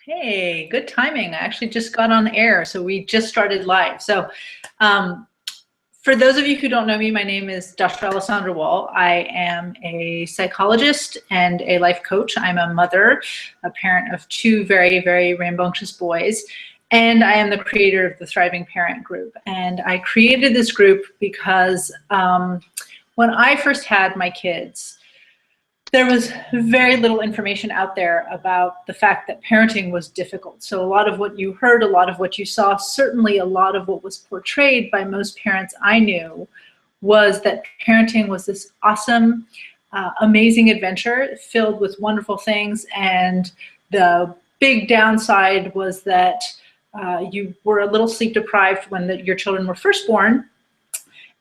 Hey, good timing. I actually just got on air, so we just started live. Um, for those of you who don't know me, my name is Dr. Alessandra Wall. I am a psychologist and a life coach. I'm a mother, a parent of two very, very rambunctious boys, and I am the creator of the Thriving Parent Group. And I created this group because when I first had my kids, there was very little information out there about the fact that parenting was difficult. So a lot of what you heard, a lot of what you saw, certainly a lot of what was portrayed by most parents I knew was that parenting was this awesome, amazing adventure filled with wonderful things. And the big downside was that you were a little sleep deprived when your children were first born.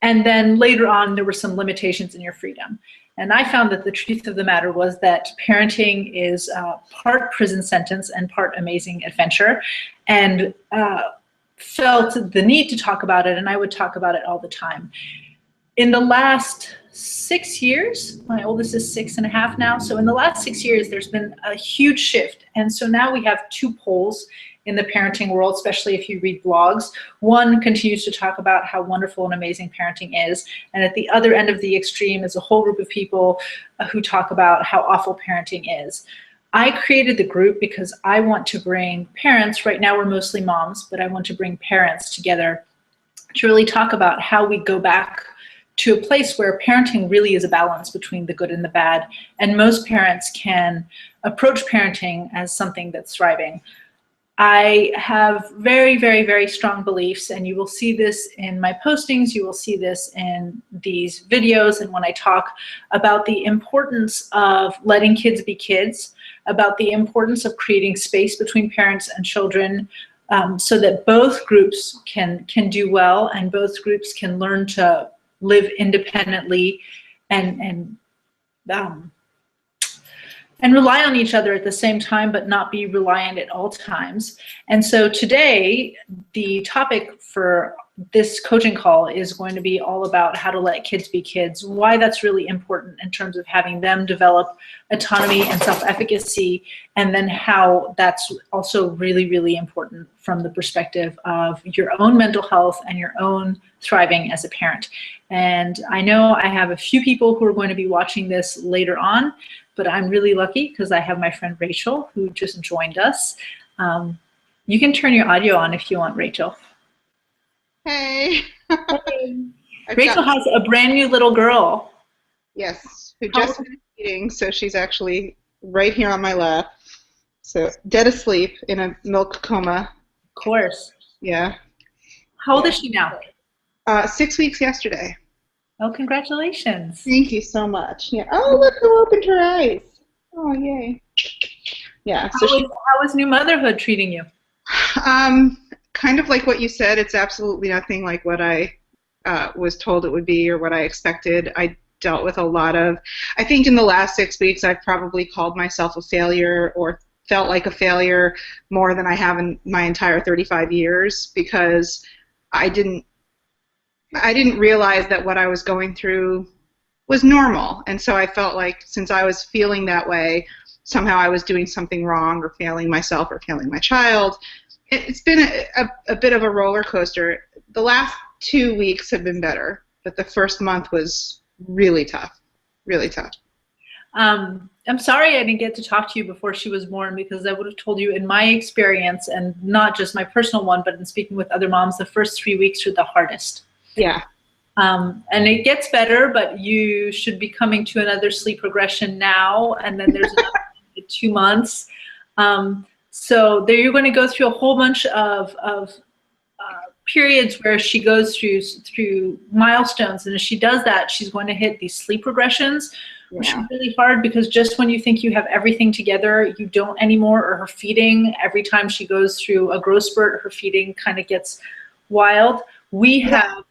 And then later on, there were some limitations in your freedom. And I found that the truth of the matter was that parenting is part prison sentence and part amazing adventure, and felt the need to talk about it, and I would talk about it all the time. In the last 6 years, my oldest is 6.5 now, so in the last 6 years, there's been a huge shift. And so now we have two poles in the parenting world, especially if you read blogs. One continues to talk about how wonderful and amazing parenting is, and at the other end of the extreme is a whole group of people who talk about how awful parenting is. I created the group because I want to bring parents, right now we're mostly moms, but I want to bring parents together to really talk about how we go back to a place where parenting really is a balance between the good and the bad, and most parents can approach parenting as something that's thriving. I have very, very, very strong beliefs, and you will see this in my postings, you will see this in these videos, and when I talk about the importance of letting kids be kids, about the importance of creating space between parents and children, so that both groups can do well and both groups can learn to live independently and rely on each other at the same time, but not be reliant at all times. And so today, the topic for this coaching call is going to be all about how to let kids be kids, why that's really important in terms of having them develop autonomy and self-efficacy, and then how that's also really, really important from the perspective of your own mental health and your own thriving as a parent. And I know I have a few people who are going to be watching this later on, but I'm really lucky because I have my friend Rachel who just joined us. You can turn your audio on if you want, Rachel. Hey. Hey. Rachel has a brand new little girl. Yes, who just finished eating, so she's actually right here on my lap. So dead asleep in a milk coma. Of course. Yeah. How old is she now? 6 weeks yesterday. Oh, congratulations. Thank you so much. Yeah. Oh, look who opened her eyes. Oh, yay. Yeah. So how is new motherhood treating you? Kind of like what you said. It's absolutely nothing like what I was told it would be or what I expected. I dealt with a lot of, I think in the last 6 weeks, I've probably called myself a failure or felt like a failure more than I have in my entire 35 years because I didn't realize that what I was going through was normal. And so I felt like since I was feeling that way, somehow I was doing something wrong or failing myself or failing my child. It's been a bit of a roller coaster. The last 2 weeks have been better, but the first month was really tough, really tough. I'm sorry I didn't get to talk to you before she was born because I would have told you in my experience, and not just my personal one, but in speaking with other moms, the first 3 weeks are the hardest. Yeah. And it gets better, but you should be coming to another sleep regression now, and then there's another 2 months. So there you're going to go through a whole bunch of periods where she goes through milestones, and as she does that, she's going to hit these sleep regressions, which are really hard because just when you think you have everything together, you don't anymore, or her feeding, every time she goes through a growth spurt, her feeding kind of gets wild. We have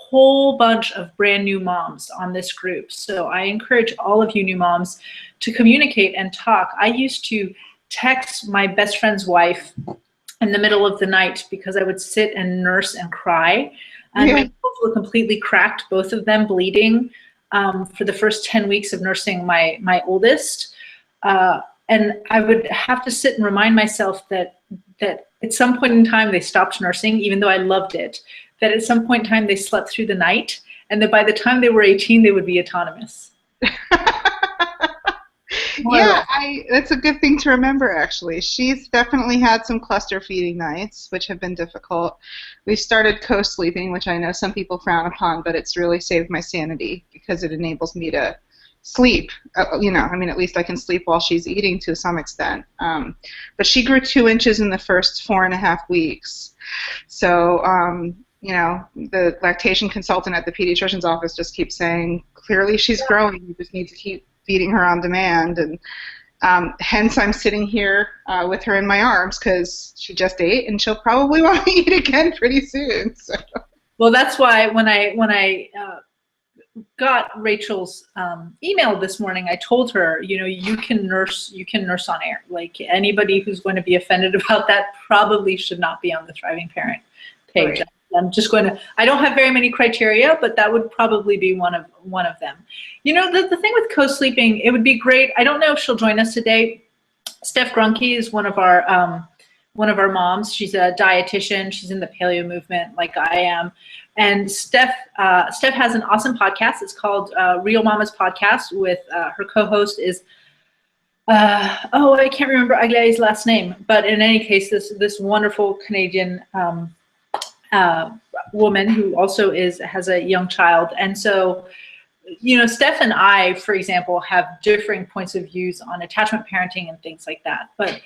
whole bunch of brand new moms on this group. So I encourage all of you new moms to communicate and talk. I used to text my best friend's wife in the middle of the night because I would sit and nurse and cry. And my nipples were completely cracked, both of them bleeding for the first 10 weeks of nursing my oldest. And I would have to sit and remind myself that at some point in time they stopped nursing, even though I loved it, that at some point in time they slept through the night, and that by the time they were 18, they would be autonomous. Yeah, that's a good thing to remember, actually. She's definitely had some cluster feeding nights, which have been difficult. We started co-sleeping, which I know some people frown upon, but it's really saved my sanity because it enables me to sleep. I mean, at least I can sleep while she's eating to some extent. But she grew 2 inches in the first 4.5 weeks. So, the lactation consultant at the pediatrician's office just keeps saying, clearly she's growing. You just need to keep feeding her on demand, and hence I'm sitting here with her in my arms because she just ate and she'll probably want to eat again pretty soon. So. Well, that's why when I got Rachel's email this morning, I told her, you can nurse on air. Like, anybody who's going to be offended about that probably should not be on the Thriving Parent page. Right. I'm just going to, I don't have very many criteria, but that would probably be one of them. The thing with co-sleeping, it would be great. I don't know if she'll join us today. Steph Grunke is one of our moms. She's a dietitian. She's in the paleo movement like I am. And Steph has an awesome podcast. It's called Real Mamas Podcast with her co-host is, I can't remember Aglai's last name. But in any case, this wonderful Canadian woman who also has a young child. And so, Steph and I, for example, have differing points of views on attachment parenting and things like that. But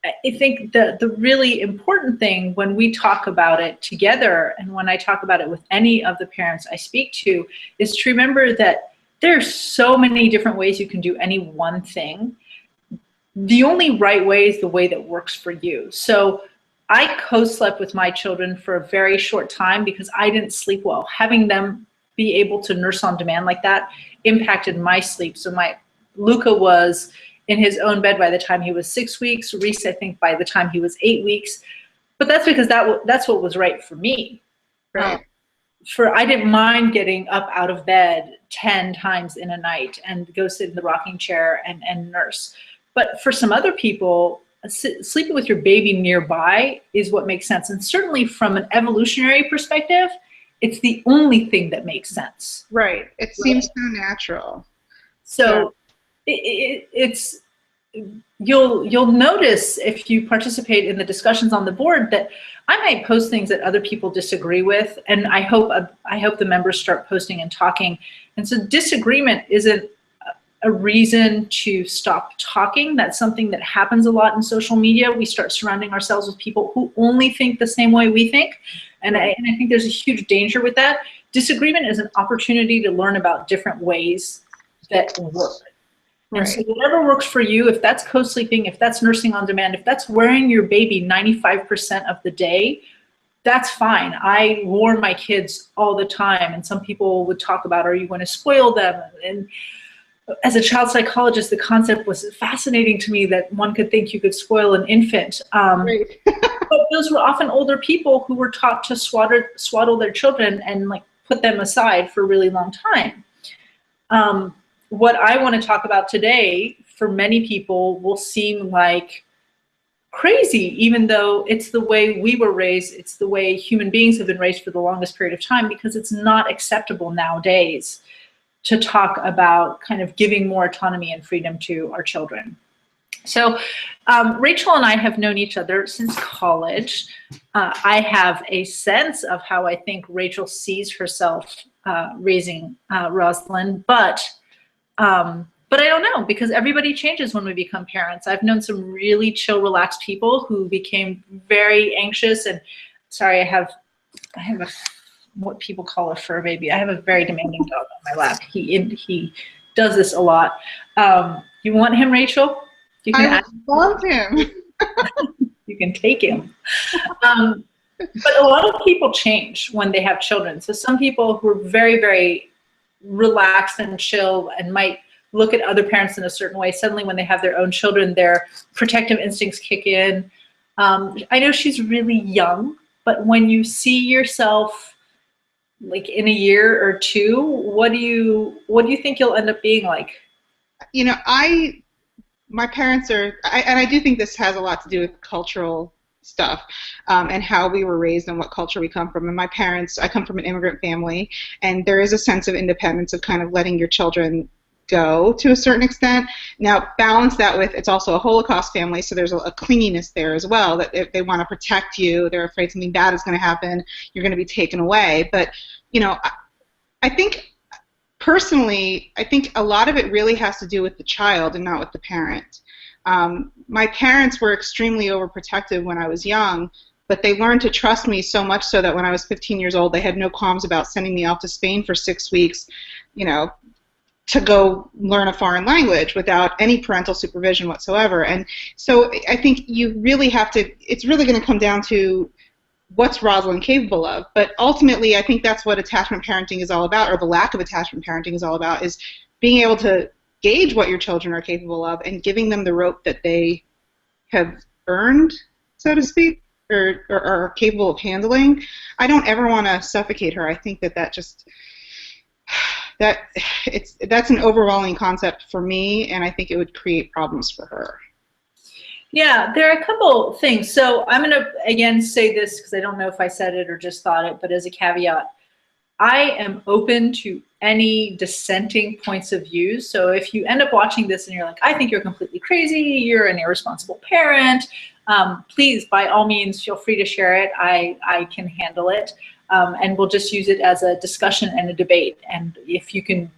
I think the really important thing when we talk about it together, and when I talk about it with any of the parents I speak to, is to remember that there's so many different ways you can do any one thing. The only right way is the way that works for you. So I co-slept with my children for a very short time because I didn't sleep well. Having them be able to nurse on demand like that impacted my sleep. So Luca was in his own bed by the time he was 6 weeks. Reese, I think, by the time he was 8 weeks. But that's because that's what was right for me. Right. I didn't mind getting up out of bed 10 times in a night and go sit in the rocking chair and nurse. But for some other people, sleeping with your baby nearby is what makes sense. And certainly from an evolutionary perspective, it's the only thing that makes sense. Right. It seems so natural. So it's you'll notice if you participate in the discussions on the board that I might post things that other people disagree with, and I hope the members start posting and talking. And so disagreement isn't a reason to stop talking. That's something that happens a lot in social media. We start surrounding ourselves with people who only think the same way we think. And I think there's a huge danger with that. Disagreement is an opportunity to learn about different ways that work. Right. And so whatever works for you, if that's co-sleeping, if that's nursing on demand, if that's wearing your baby 95% of the day, that's fine. I warn my kids all the time. And some people would talk about, are you going to spoil them? And as a child psychologist, the concept was fascinating to me that one could think you could spoil an infant. Right. But those were often older people who were taught to swaddle their children and put them aside for a really long time. What I want to talk about today, for many people, will seem like crazy, even though it's the way we were raised, it's the way human beings have been raised for the longest period of time, because it's not acceptable nowadays to talk about kind of giving more autonomy and freedom to our children. So Rachel and I have known each other since college. I have a sense of how I think Rachel sees herself raising Rosalind, but I don't know, because everybody changes when we become parents. I've known some really chill, relaxed people who became very anxious. And sorry, I have what people call a fur baby. I have a very demanding dog on my lap. He does this a lot. You want him, Rachel? You can love him. You can take him. But a lot of people change when they have children. So some people who are very, very relaxed and chill and might look at other parents in a certain way, suddenly when they have their own children, their protective instincts kick in. I know she's really young, but when you see yourself in a year or two, what do you think you'll end up being like? my parents are, and I do think this has a lot to do with cultural stuff, and how we were raised and what culture we come from. And my parents, I come from an immigrant family, and there is a sense of independence of kind of letting your children go to a certain extent. Now, balance that with, it's also a Holocaust family, so there's a clinginess there as well, that if they want to protect you, they're afraid something bad is going to happen, you're going to be taken away. But, you know, I think, personally, I think a lot of it really has to do with the child and not with the parent. My parents were extremely overprotective when I was young, but they learned to trust me so much so that when I was 15 years old, they had no qualms about sending me off to Spain for 6 weeks, you know, to go learn a foreign language without any parental supervision whatsoever. And so I think you really have to, it's really going to come down to what's Rosalind capable of. But ultimately, I think that's what attachment parenting is all about, or the lack of attachment parenting is all about, is being able to gauge what your children are capable of and giving them the rope that they have earned, so to speak, or are capable of handling. I don't ever want to suffocate her. I think that just... that's an overwhelming concept for me, and I think it would create problems for her. Yeah, there are a couple things. So I'm going to, again, say this because I don't know if I said it or just thought it, but as a caveat, I am open to any dissenting points of view. So if you end up watching this and you're like, I think you're completely crazy, you're an irresponsible parent, please, by all means, feel free to share it. I can handle it. And we'll just use it as a discussion and a debate. And if you can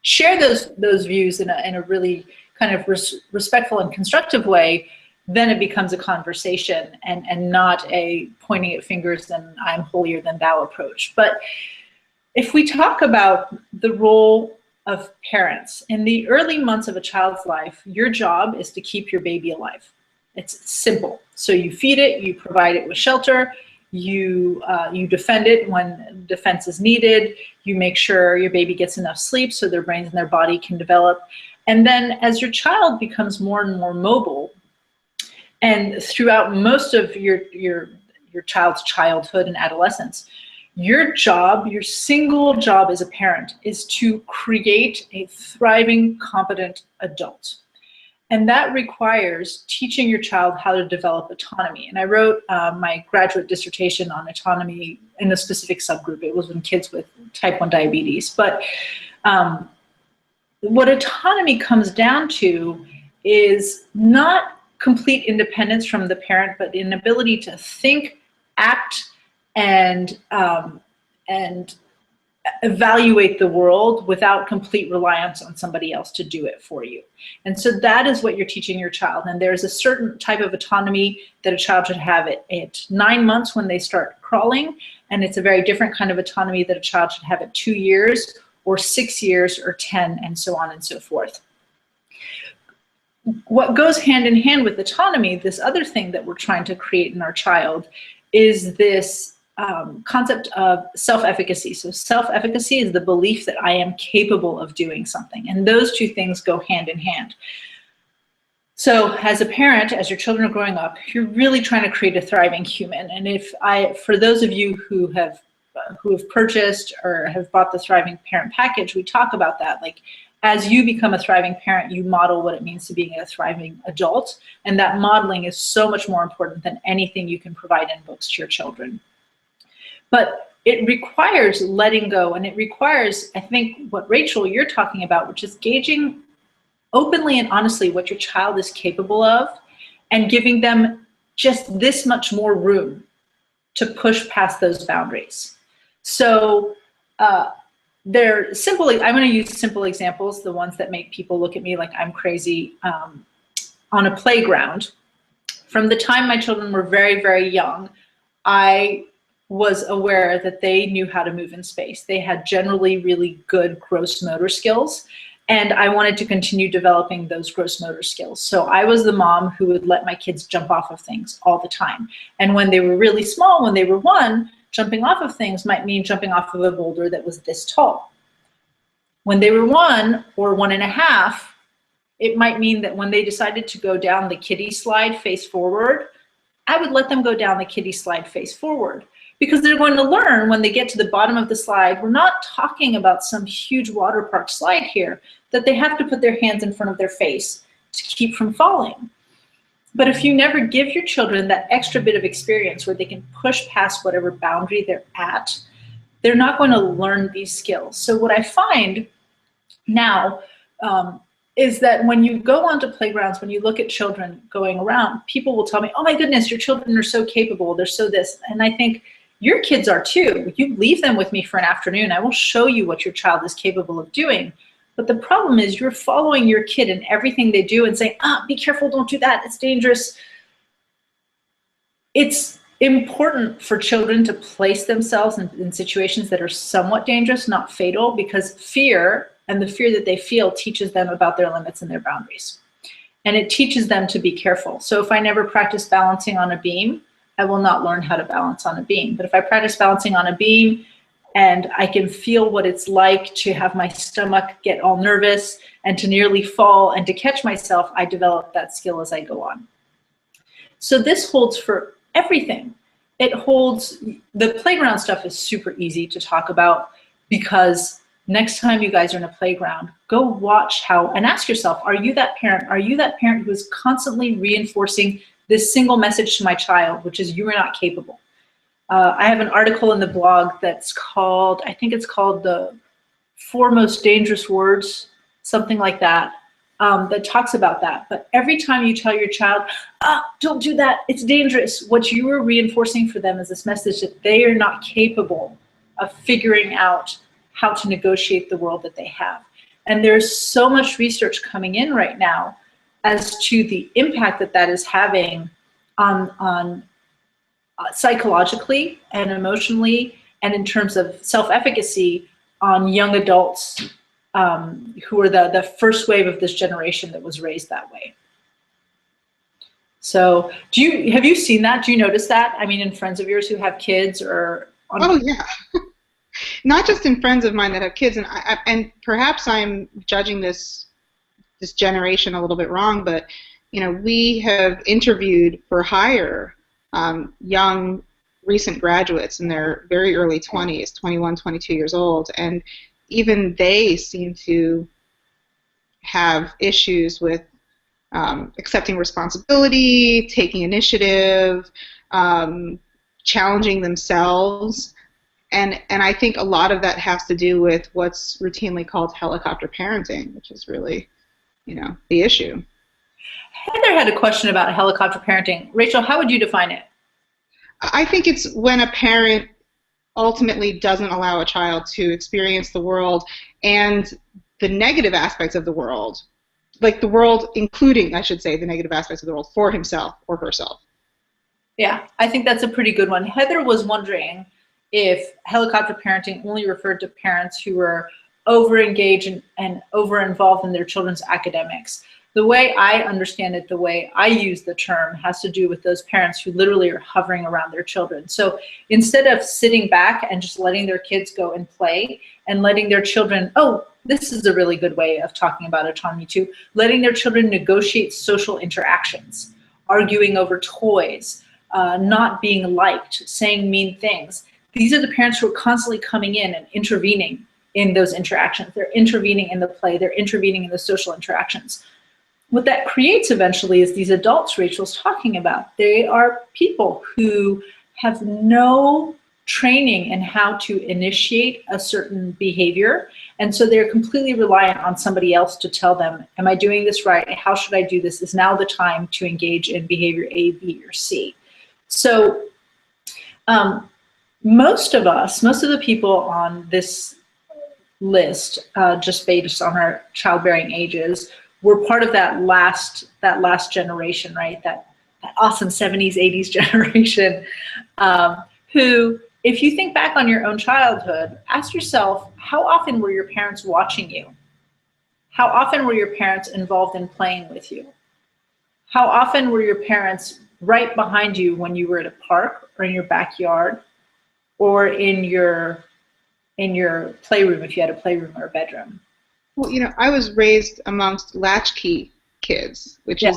share those views in a really kind of respectful and constructive way, then it becomes a conversation and not a pointing at fingers and I'm holier than thou approach. But if we talk about the role of parents, in the early months of a child's life, your job is to keep your baby alive. It's simple. So you feed it, you provide it with shelter, you defend it when defense is needed, you make sure your baby gets enough sleep so their brains and their body can develop. And then as your child becomes more and more mobile, and throughout most of your child's childhood and adolescence, your job, your single job as a parent, is to create a thriving, competent adult. And that requires teaching your child how to develop autonomy. And I wrote my graduate dissertation on autonomy in a specific subgroup. It was in kids with type 1 diabetes. But what autonomy comes down to is not complete independence from the parent, but an ability to think, act, and evaluate the world without complete reliance on somebody else to do it for you. And so that is what you're teaching your child. And there's a certain type of autonomy that a child should have at 9 months when they start crawling, and it's a very different kind of autonomy that a child should have at 2 years or 6 years or 10, and so on and so forth. What goes hand in hand with autonomy, this other thing that we're trying to create in our child, is this concept of self-efficacy. So self-efficacy is the belief that I am capable of doing something. And those two things go hand in hand. So as a parent, as your children are growing up, you're really trying to create a thriving human. And for those of you who have purchased or have bought the Thriving Parent package, we talk about that. Like, as you become a thriving parent, you model what it means to being a thriving adult. And that modeling is so much more important than anything you can provide in books to your children. But it requires letting go, and it requires, I think, what Rachel, you're talking about, which is gauging openly and honestly what your child is capable of and giving them just this much more room to push past those boundaries. So they're simple. I'm going to use simple examples, the ones that make people look at me like I'm crazy. On a playground, from the time my children were very, very young, I was aware that they knew how to move in space. They had generally really good gross motor skills, and I wanted to continue developing those gross motor skills. So I was the mom who would let my kids jump off of things all the time. And when they were really small, when they were 1, jumping off of things might mean jumping off of a boulder that was this tall. When they were 1 or 1.5, it might mean that when they decided to go down the kiddie slide face forward, I would let them go down the kiddie slide face forward. Because they're going to learn when they get to the bottom of the slide, we're not talking about some huge water park slide here, that they have to put their hands in front of their face to keep from falling. But if you never give your children that extra bit of experience where they can push past whatever boundary they're at, they're not going to learn these skills. So what I find now is that when you go onto playgrounds, when you look at children going around, people will tell me, oh my goodness, your children are so capable, they're so this. And I think, your kids are too. You leave them with me for an afternoon, I will show you what your child is capable of doing. But the problem is you're following your kid in everything they do and saying, be careful, don't do that, it's dangerous. It's important for children to place themselves in situations that are somewhat dangerous, not fatal, because fear and the fear that they feel teaches them about their limits and their boundaries. And it teaches them to be careful. So if I never practice balancing on a beam, I will not learn how to balance on a beam. But if I practice balancing on a beam and I can feel what it's like to have my stomach get all nervous and to nearly fall and to catch myself, I develop that skill as I go on. So this holds for everything. It holds, the playground stuff is super easy to talk about because next time you guys are in a playground, go watch how, and ask yourself, are you that parent? Are you that parent who is constantly reinforcing this single message to my child, which is you are not capable? I have an article in the blog that's called, I think it's called The 4 Most Dangerous Words, something like that, that talks about that. But every time you tell your child, don't do that, it's dangerous, what you are reinforcing for them is this message that they are not capable of figuring out how to negotiate the world that they have. And there's so much research coming in right now as to the impact that that is having on psychologically and emotionally and in terms of self-efficacy on young adults who are the first wave of this generation that was raised that way. So have you seen that? Do you notice that? I mean, in friends of yours who have kids or on— Oh yeah. Not just in friends of mine that have kids, and perhaps I'm judging this generation a little bit wrong, but you know, we have interviewed for hire young recent graduates in their very early 20s, 21, 22 years old, and even they seem to have issues with accepting responsibility, taking initiative, challenging themselves. And I think a lot of that has to do with what's routinely called helicopter parenting, which is really, you know, the issue. Heather had a question about helicopter parenting. Rachel, how would you define it? I think it's when a parent ultimately doesn't allow a child to experience the world and the negative aspects of the world, like the world, including, I should say, the negative aspects of the world for himself or herself. Yeah, I think that's a pretty good one. Heather was wondering if helicopter parenting only referred to parents who were over-engaged and over-involved in their children's academics. The way I understand it, the way I use the term, has to do with those parents who literally are hovering around their children. So instead of sitting back and just letting their kids go and play and letting their children, this is a really good way of talking about autonomy too, letting their children negotiate social interactions, arguing over toys, not being liked, saying mean things. These are the parents who are constantly coming in and intervening in those interactions. They're intervening in the play. They're intervening in the social interactions. What that creates eventually is these adults Rachel's talking about. They are people who have no training in how to initiate a certain behavior, and so they're completely reliant on somebody else to tell them, am I doing this right? How should I do this? Is now the time to engage in behavior A, B, or C? So most of the people on this list, just based on our childbearing ages, were part of that last generation, right? That awesome 70s, 80s generation, who, if you think back on your own childhood, ask yourself, how often were your parents watching you? How often were your parents involved in playing with you? How often were your parents right behind you when you were at a park or in your backyard or in your playroom, if you had a playroom or a bedroom? Well, you know, I was raised amongst latchkey kids, which is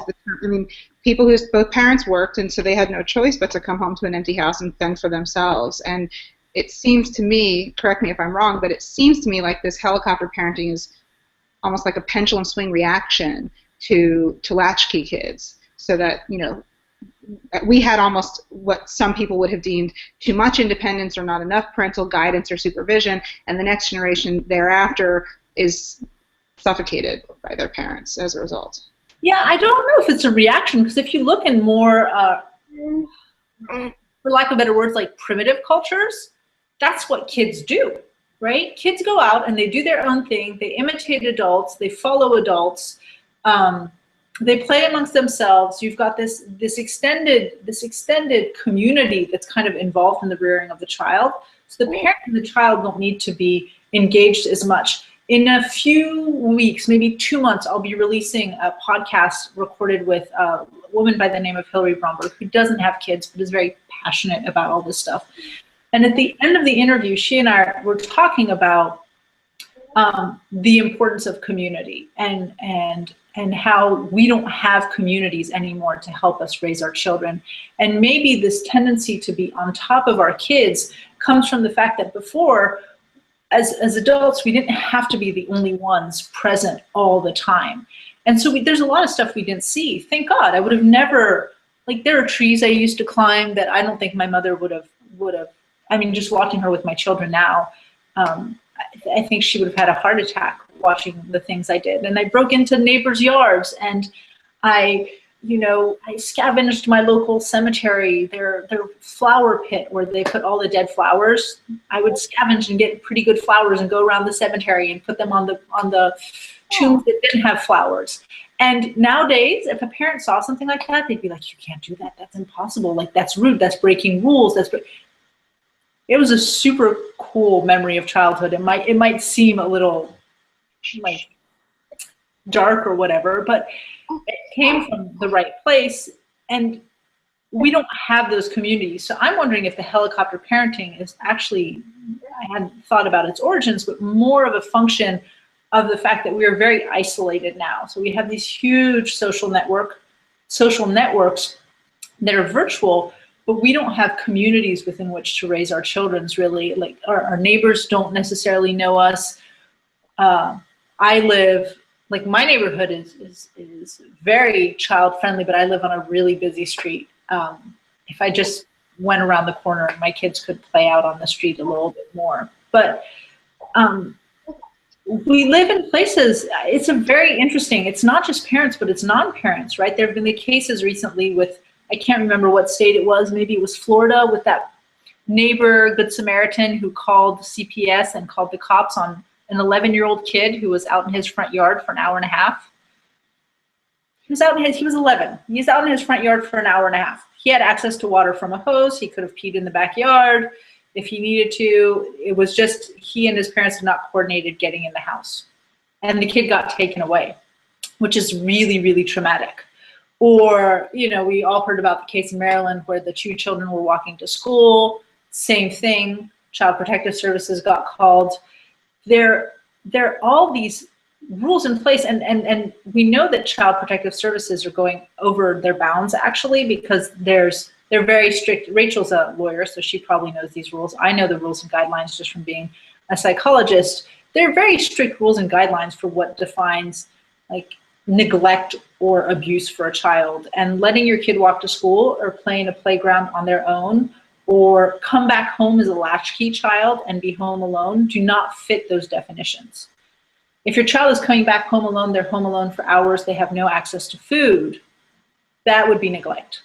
people whose both parents worked, and so they had no choice but to come home to an empty house and fend for themselves. And it seems to me, correct me if I'm wrong, but it seems to me like this helicopter parenting is almost like a pendulum swing reaction to latchkey kids, so that, you know, we had almost what some people would have deemed too much independence or not enough parental guidance or supervision, and the next generation thereafter is suffocated by their parents as a result. Yeah, I don't know if it's a reaction, because if you look in more, for lack of better words, like primitive cultures, that's what kids do, right? Kids go out and they do their own thing. They imitate adults. They follow adults. They play amongst themselves. You've got this extended community that's kind of involved in the rearing of the child. So the parent and the child don't need to be engaged as much. In a few weeks, maybe 2 months, I'll be releasing a podcast recorded with a woman by the name of Hillary Bromberg, who doesn't have kids but is very passionate about all this stuff. And at the end of the interview, she and I were talking about the importance of community and how we don't have communities anymore to help us raise our children. And maybe this tendency to be on top of our kids comes from the fact that before, as adults, we didn't have to be the only ones present all the time. And so there's a lot of stuff we didn't see. Thank God. I would have never, like, there are trees I used to climb that I don't think my mother would have, I mean, just watching her with my children now, I think she would have had a heart attack watching the things I did. And I broke into neighbors' yards, and I scavenged my local cemetery, their flower pit where they put all the dead flowers. I would scavenge and get pretty good flowers and go around the cemetery and put them on the tombs that didn't have flowers. And nowadays, if a parent saw something like that, they'd be like, "You can't do that. That's impossible. Like, that's rude. That's breaking rules." It was a super cool memory of childhood. It might seem a little like dark or whatever, but it came from the right place, and we don't have those communities. So I'm wondering if the helicopter parenting is actually, I hadn't thought about its origins, but more of a function of the fact that we are very isolated now. So we have these huge social networks that are virtual, but we don't have communities within which to raise our children, really. Like, our neighbors don't necessarily know us. I live, like, my neighborhood is very child friendly, but I live on a really busy street. If I just went around the corner, my kids could play out on the street a little bit more. But we live in places, it's a very interesting, it's not just parents, but it's non-parents, right? There have been the cases recently with, I can't remember what state it was, maybe it was Florida, with that neighbor, Good Samaritan, who called CPS and called the cops on an 11-year-old kid who was out in his front yard for an hour and a half. He was 11. He was out in his front yard for an hour and a half. He had access to water from a hose. He could have peed in the backyard if he needed to. It was just, he and his parents had not coordinated getting in the house. And the kid got taken away, which is really, really traumatic. Or, we all heard about the case in Maryland where the 2 children were walking to school. Same thing. Child Protective Services got called. There are all these rules in place, and we know that Child Protective Services are going over their bounds, actually, because they're very strict. Rachel's a lawyer, so she probably knows these rules. I know the rules and guidelines just from being a psychologist. They're very strict rules and guidelines for what defines, like, neglect or abuse for a child. And letting your kid walk to school or play in a playground on their own, or come back home as a latchkey child and be home alone, do not fit those definitions. If your child is coming back home alone, they're home alone for hours, they have no access to food, that would be neglect.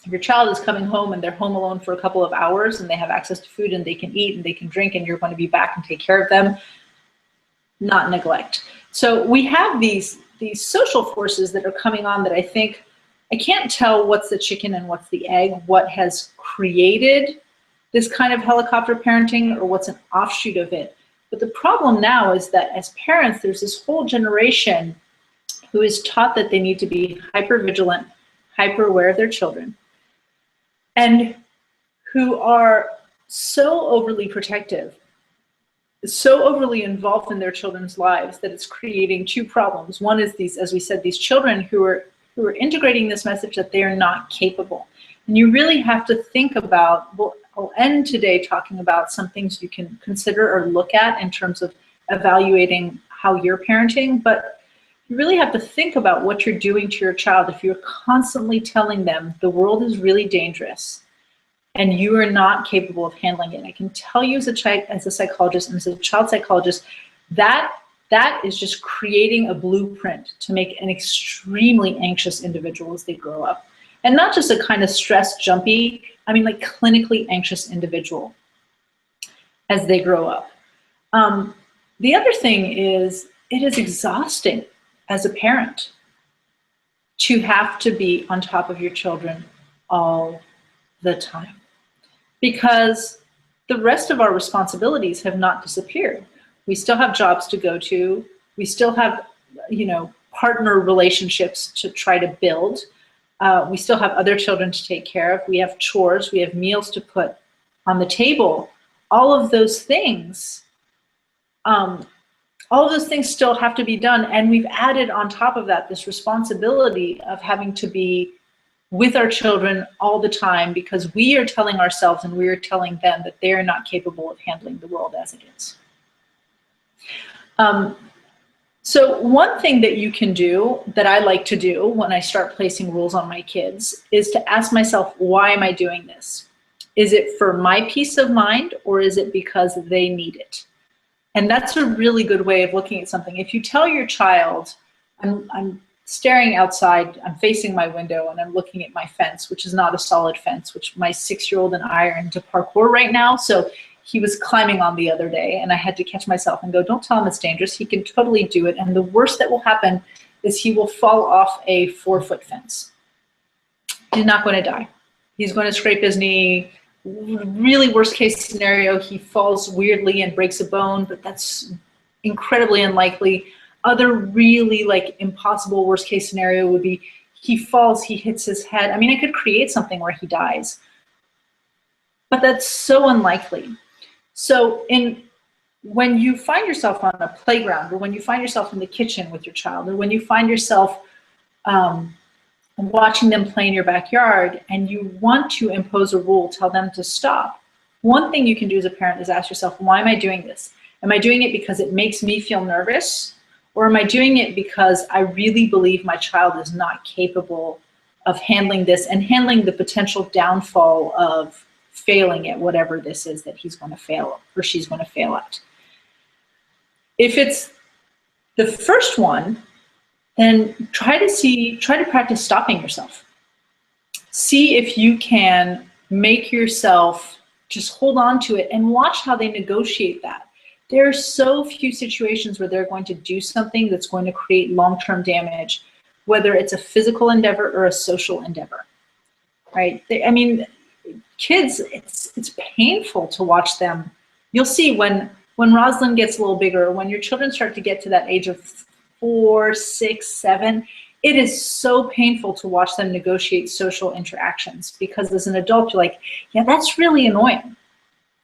If your child is coming home and they're home alone for a couple of hours and they have access to food and they can eat and they can drink and you're going to be back and take care of them, not neglect. So we have these social forces that are coming on that I think, I can't tell what's the chicken and what's the egg, what has created this kind of helicopter parenting or what's an offshoot of it. But the problem now is that as parents, there's this whole generation who is taught that they need to be hyper vigilant, hyper aware of their children, and who are so overly protective, so overly involved in their children's lives that it's creating 2 problems. One is these, as we said, these children who are integrating this message that they are not capable. And you really have to think about, I'll end today talking about some things you can consider or look at in terms of evaluating how you're parenting, but you really have to think about what you're doing to your child if you're constantly telling them the world is really dangerous and you are not capable of handling it. I can tell you as a psychologist and as a child psychologist, that is just creating a blueprint to make an extremely anxious individual as they grow up. And not just a kind of stressed, jumpy, I mean like clinically anxious individual as they grow up. The other thing is, it is exhausting as a parent to have to be on top of your children all the time, because the rest of our responsibilities have not disappeared. We still have jobs to go to. We still have, partner relationships to try to build. We still have other children to take care of. We have chores. We have meals to put on the table. All of those things still have to be done. And we've added on top of that this responsibility of having to be with our children all the time, because we are telling ourselves and we are telling them that they are not capable of handling the world as it is. So one thing that you can do, that I like to do when I start placing rules on my kids, is to ask myself, why am I doing this? Is it for my peace of mind, or is it because they need it? And that's a really good way of looking at something. If you tell your child, I'm staring outside, I'm facing my window, and I'm looking at my fence, which is not a solid fence, which my 6-year-old and I are into parkour right now. So he was climbing on the other day, and I had to catch myself and go, don't tell him it's dangerous. He can totally do it. And the worst that will happen is he will fall off a 4-foot fence. He's not going to die. He's going to scrape his knee. Really worst case scenario, he falls weirdly and breaks a bone, but that's incredibly unlikely. Other really impossible worst case scenario would be he falls, he hits his head. I mean, I could create something where he dies, but that's so unlikely. So when you find yourself on a playground, or when you find yourself in the kitchen with your child, or when you find yourself watching them play in your backyard and you want to impose a rule, tell them to stop, one thing you can do as a parent is ask yourself, why am I doing this? Am I doing it because it makes me feel nervous? Or am I doing it because I really believe my child is not capable of handling this and handling the potential downfall of failing at whatever this is that he's going to fail or she's going to fail at? If it's the first one, then try to practice stopping yourself. See if you can make yourself just hold on to it and watch how they negotiate that. There are so few situations where they're going to do something that's going to create long-term damage, whether it's a physical endeavor or a social endeavor, right? Kids, it's painful to watch them. You'll see when Rosalind gets a little bigger, when your children start to get to that age of 4, 6, 7, it is so painful to watch them negotiate social interactions, because as an adult, you're like, yeah, that's really annoying.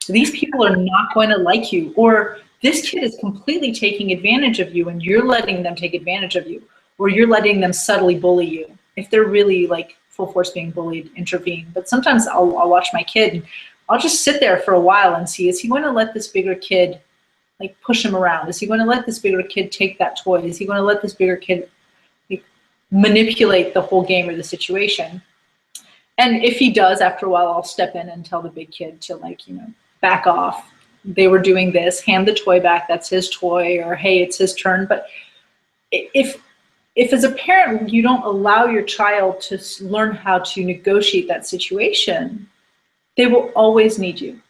These people are not going to like you, or this kid is completely taking advantage of you and you're letting them take advantage of you, or you're letting them subtly bully you. If they're really full force being bullied, intervene. But sometimes I'll watch my kid and I'll just sit there for a while and see, is he going to let this bigger kid push him around? Is he going to let this bigger kid take that toy? Is he going to let this bigger kid manipulate the whole game or the situation? And if he does, after a while, I'll step in and tell the big kid to back off. They were doing this, hand the toy back, that's his toy, or hey, it's his turn. But if as a parent, you don't allow your child to learn how to negotiate that situation, they will always need you.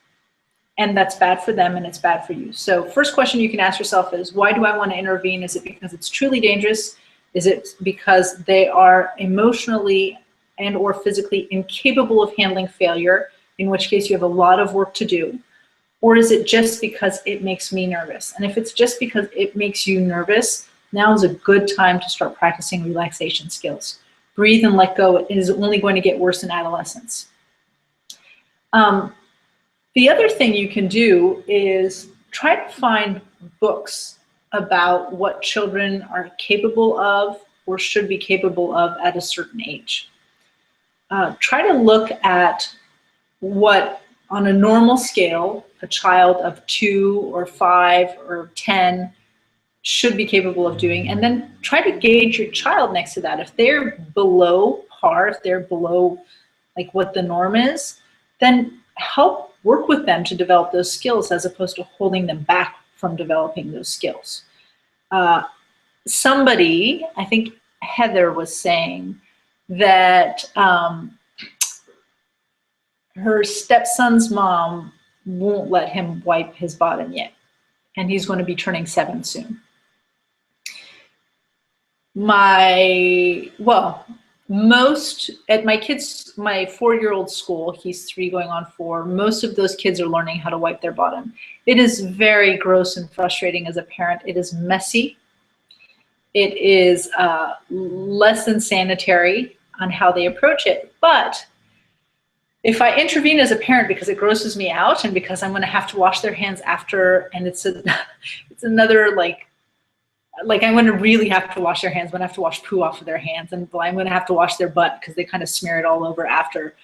And that's bad for them and it's bad for you. So first question you can ask yourself is, why do I want to intervene? Is it because it's truly dangerous? Is it because they are emotionally and or physically incapable of handling failure, in which case you have a lot of work to do? Or is it just because it makes me nervous? And if it's just because it makes you nervous, now is a good time to start practicing relaxation skills. Breathe and let go. It is only going to get worse in adolescence. The other thing you can do is try to find books about what children are capable of or should be capable of at a certain age. Try to look at what, on a normal scale, a child of 2 or 5 or 10 should be capable of doing, and then try to gauge your child next to that. If they're below par, if they're below like what the norm is, then help work with them to develop those skills as opposed to holding them back from developing those skills. Somebody, I think Heather was saying that her stepson's mom won't let him wipe his bottom yet, and he's going to be turning 7 soon. Most at my 4-year-old school, he's 3 going on 4, most of those kids are learning how to wipe their bottom. It is very gross and frustrating as a parent. It is messy. It is less than sanitary on how they approach it. But if I intervene as a parent because it grosses me out and because I'm going to have to wash their hands after, and it's another like I'm going to really have to wash their hands. I'm going to have to wash poo off of their hands, and I'm going to have to wash their butt because they kind of smear it all over after.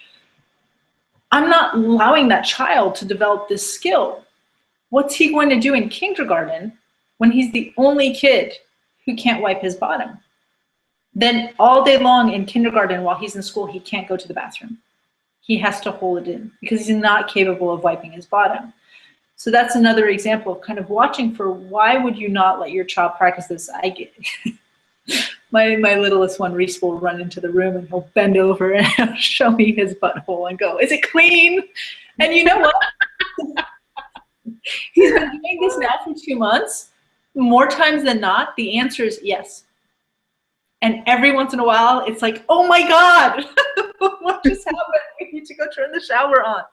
I'm not allowing that child to develop this skill. What's he going to do in kindergarten when he's the only kid who can't wipe his bottom? Then all day long in kindergarten while he's in school, he can't go to the bathroom. He has to hold it in because he's not capable of wiping his bottom. So that's another example of kind of watching for why would you not let your child practice this. I get my littlest one, Reese, will run into the room and he'll bend over and he'll show me his butthole and go, "Is it clean?" And you know what? He's been doing this now for 2 months. More times than not, the answer is yes. And every once in a while, it's like, "Oh my God, what just happened? We need to go turn the shower on."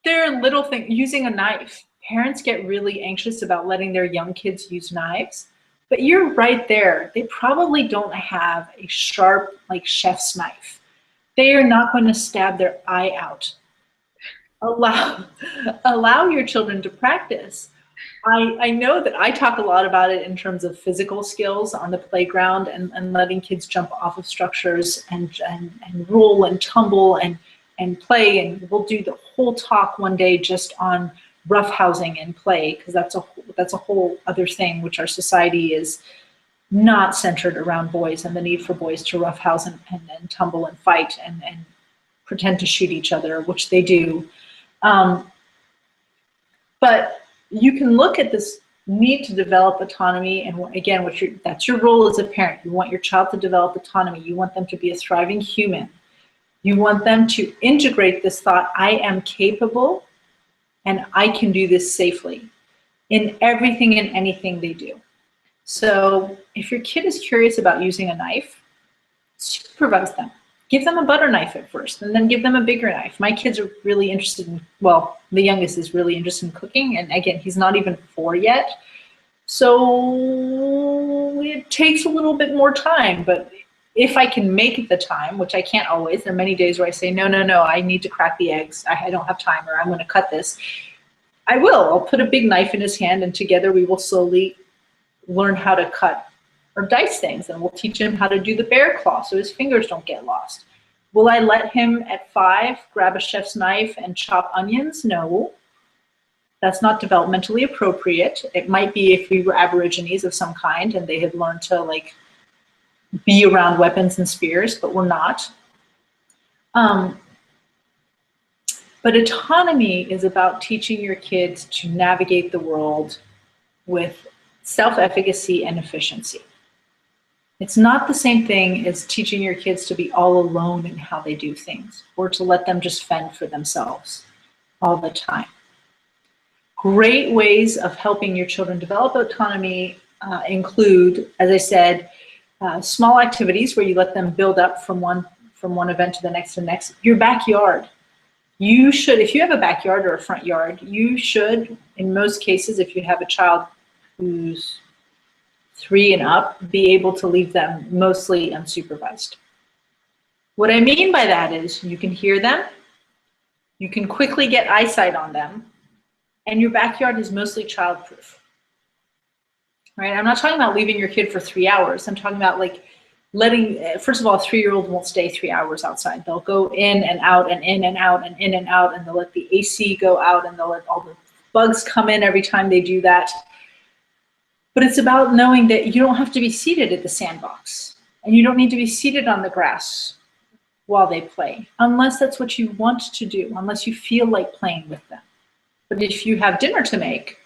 There are little things, using a knife. Parents get really anxious about letting their young kids use knives, but you're right there. They probably don't have a sharp, like chef's knife. They are not going to stab their eye out. Allow your children to practice. I know that I talk a lot about it in terms of physical skills on the playground and letting kids jump off of structures and roll and tumble and play, and we'll do the whole talk one day just on roughhousing and play, because that's a whole other thing, which our society is not centered around boys and the need for boys to roughhouse and tumble and fight and pretend to shoot each other, which they do. But you can look at this need to develop autonomy, and again, that's your role as a parent. You want your child to develop autonomy. You want them to be a thriving human. You want them to integrate this thought, I am capable and I can do this safely in everything and anything they do. So if your kid is curious about using a knife, supervise them. Give them a butter knife at first and then give them a bigger knife. My kids are really interested in, well, the youngest is really interested in cooking, and again, he's not even 4 yet. So it takes a little bit more time, but if I can make the time, which I can't always, there are many days where I say, no, I need to crack the eggs. I don't have time, or I'm going to cut this. I will. I'll put a big knife in his hand, and together we will slowly learn how to cut or dice things, and we'll teach him how to do the bear claw so his fingers don't get lost. Will I let him at 5 grab a chef's knife and chop onions? No. That's not developmentally appropriate. It might be if we were Aborigines of some kind and they had learned to like be around weapons and spears, but we're not. But autonomy is about teaching your kids to navigate the world with self-efficacy and efficiency. It's not the same thing as teaching your kids to be all alone in how they do things, or to let them just fend for themselves all the time. Great ways of helping your children develop autonomy include, as I said, small activities where you let them build up from one event to the next and next. Your backyard. You should, if you have a backyard or a front yard, you should, in most cases, if you have a child who's 3 and up, be able to leave them mostly unsupervised. What I mean by that is you can hear them, you can quickly get eyesight on them, and your backyard is mostly childproof. Right? I'm not talking about leaving your kid for 3 hours. I'm talking about like letting, first of all, a 3-year-old won't stay 3 hours outside. They'll go in and out and in and out and in and out, and they'll let the AC go out, and they'll let all the bugs come in every time they do that. But it's about knowing that you don't have to be seated at the sandbox, and you don't need to be seated on the grass while they play, unless that's what you want to do, unless you feel like playing with them. But if you have dinner to make,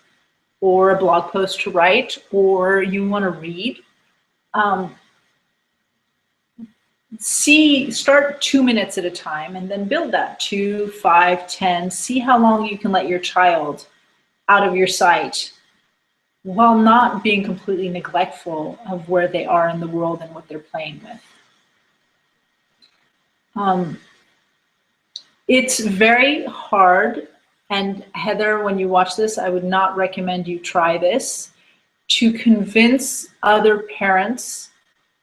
or a blog post to write, or you want to read, start 2 minutes at a time, and then build that 2, 5, 10. See how long you can let your child out of your sight while not being completely neglectful of where they are in the world and what they're playing with. It's very hard, and Heather, when you watch this, I would not recommend you try this, to convince other parents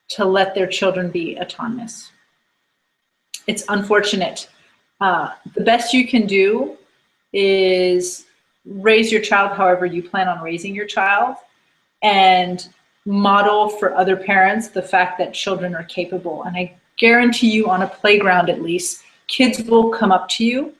to let their children be autonomous. It's unfortunate. The best you can do is raise your child however you plan on raising your child, and model for other parents the fact that children are capable. And I guarantee you, on a playground at least, kids will come up to you,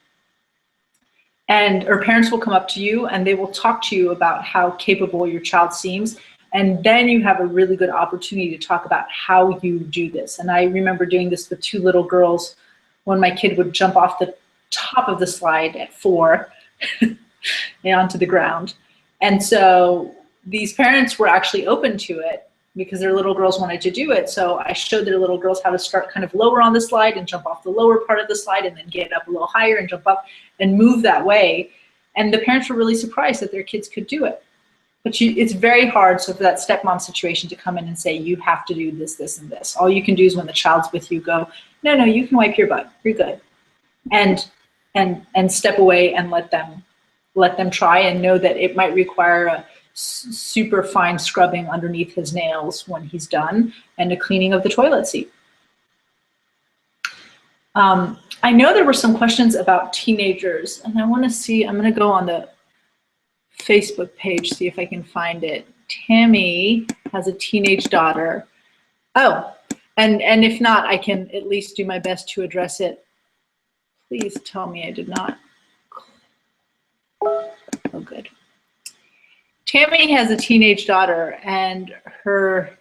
or parents will come up to you, and they will talk to you about how capable your child seems. And then you have a really good opportunity to talk about how you do this. And I remember doing this with 2 little girls when my kid would jump off the top of the slide at 4 onto the ground. And so these parents were actually open to it because their little girls wanted to do it. So I showed their little girls how to start kind of lower on the slide and jump off the lower part of the slide, and then get up a little higher and jump up and move that way. And the parents were really surprised that their kids could do it. But it's very hard, so for that stepmom situation, to come in and say, you have to do this, this, and this. All you can do is, when the child's with you, go, no, you can wipe your butt. You're good. And step away and let them try, and know that it might require a super fine scrubbing underneath his nails when he's done, and a cleaning of the toilet seat. I know there were some questions about teenagers, and I want to see, I'm going to go on the Facebook page, see if I can find it. Tammy has a teenage daughter. Oh, and if not, I can at least do my best to address it. Please tell me I did not. Oh, good. Tammy has a teenage daughter, and her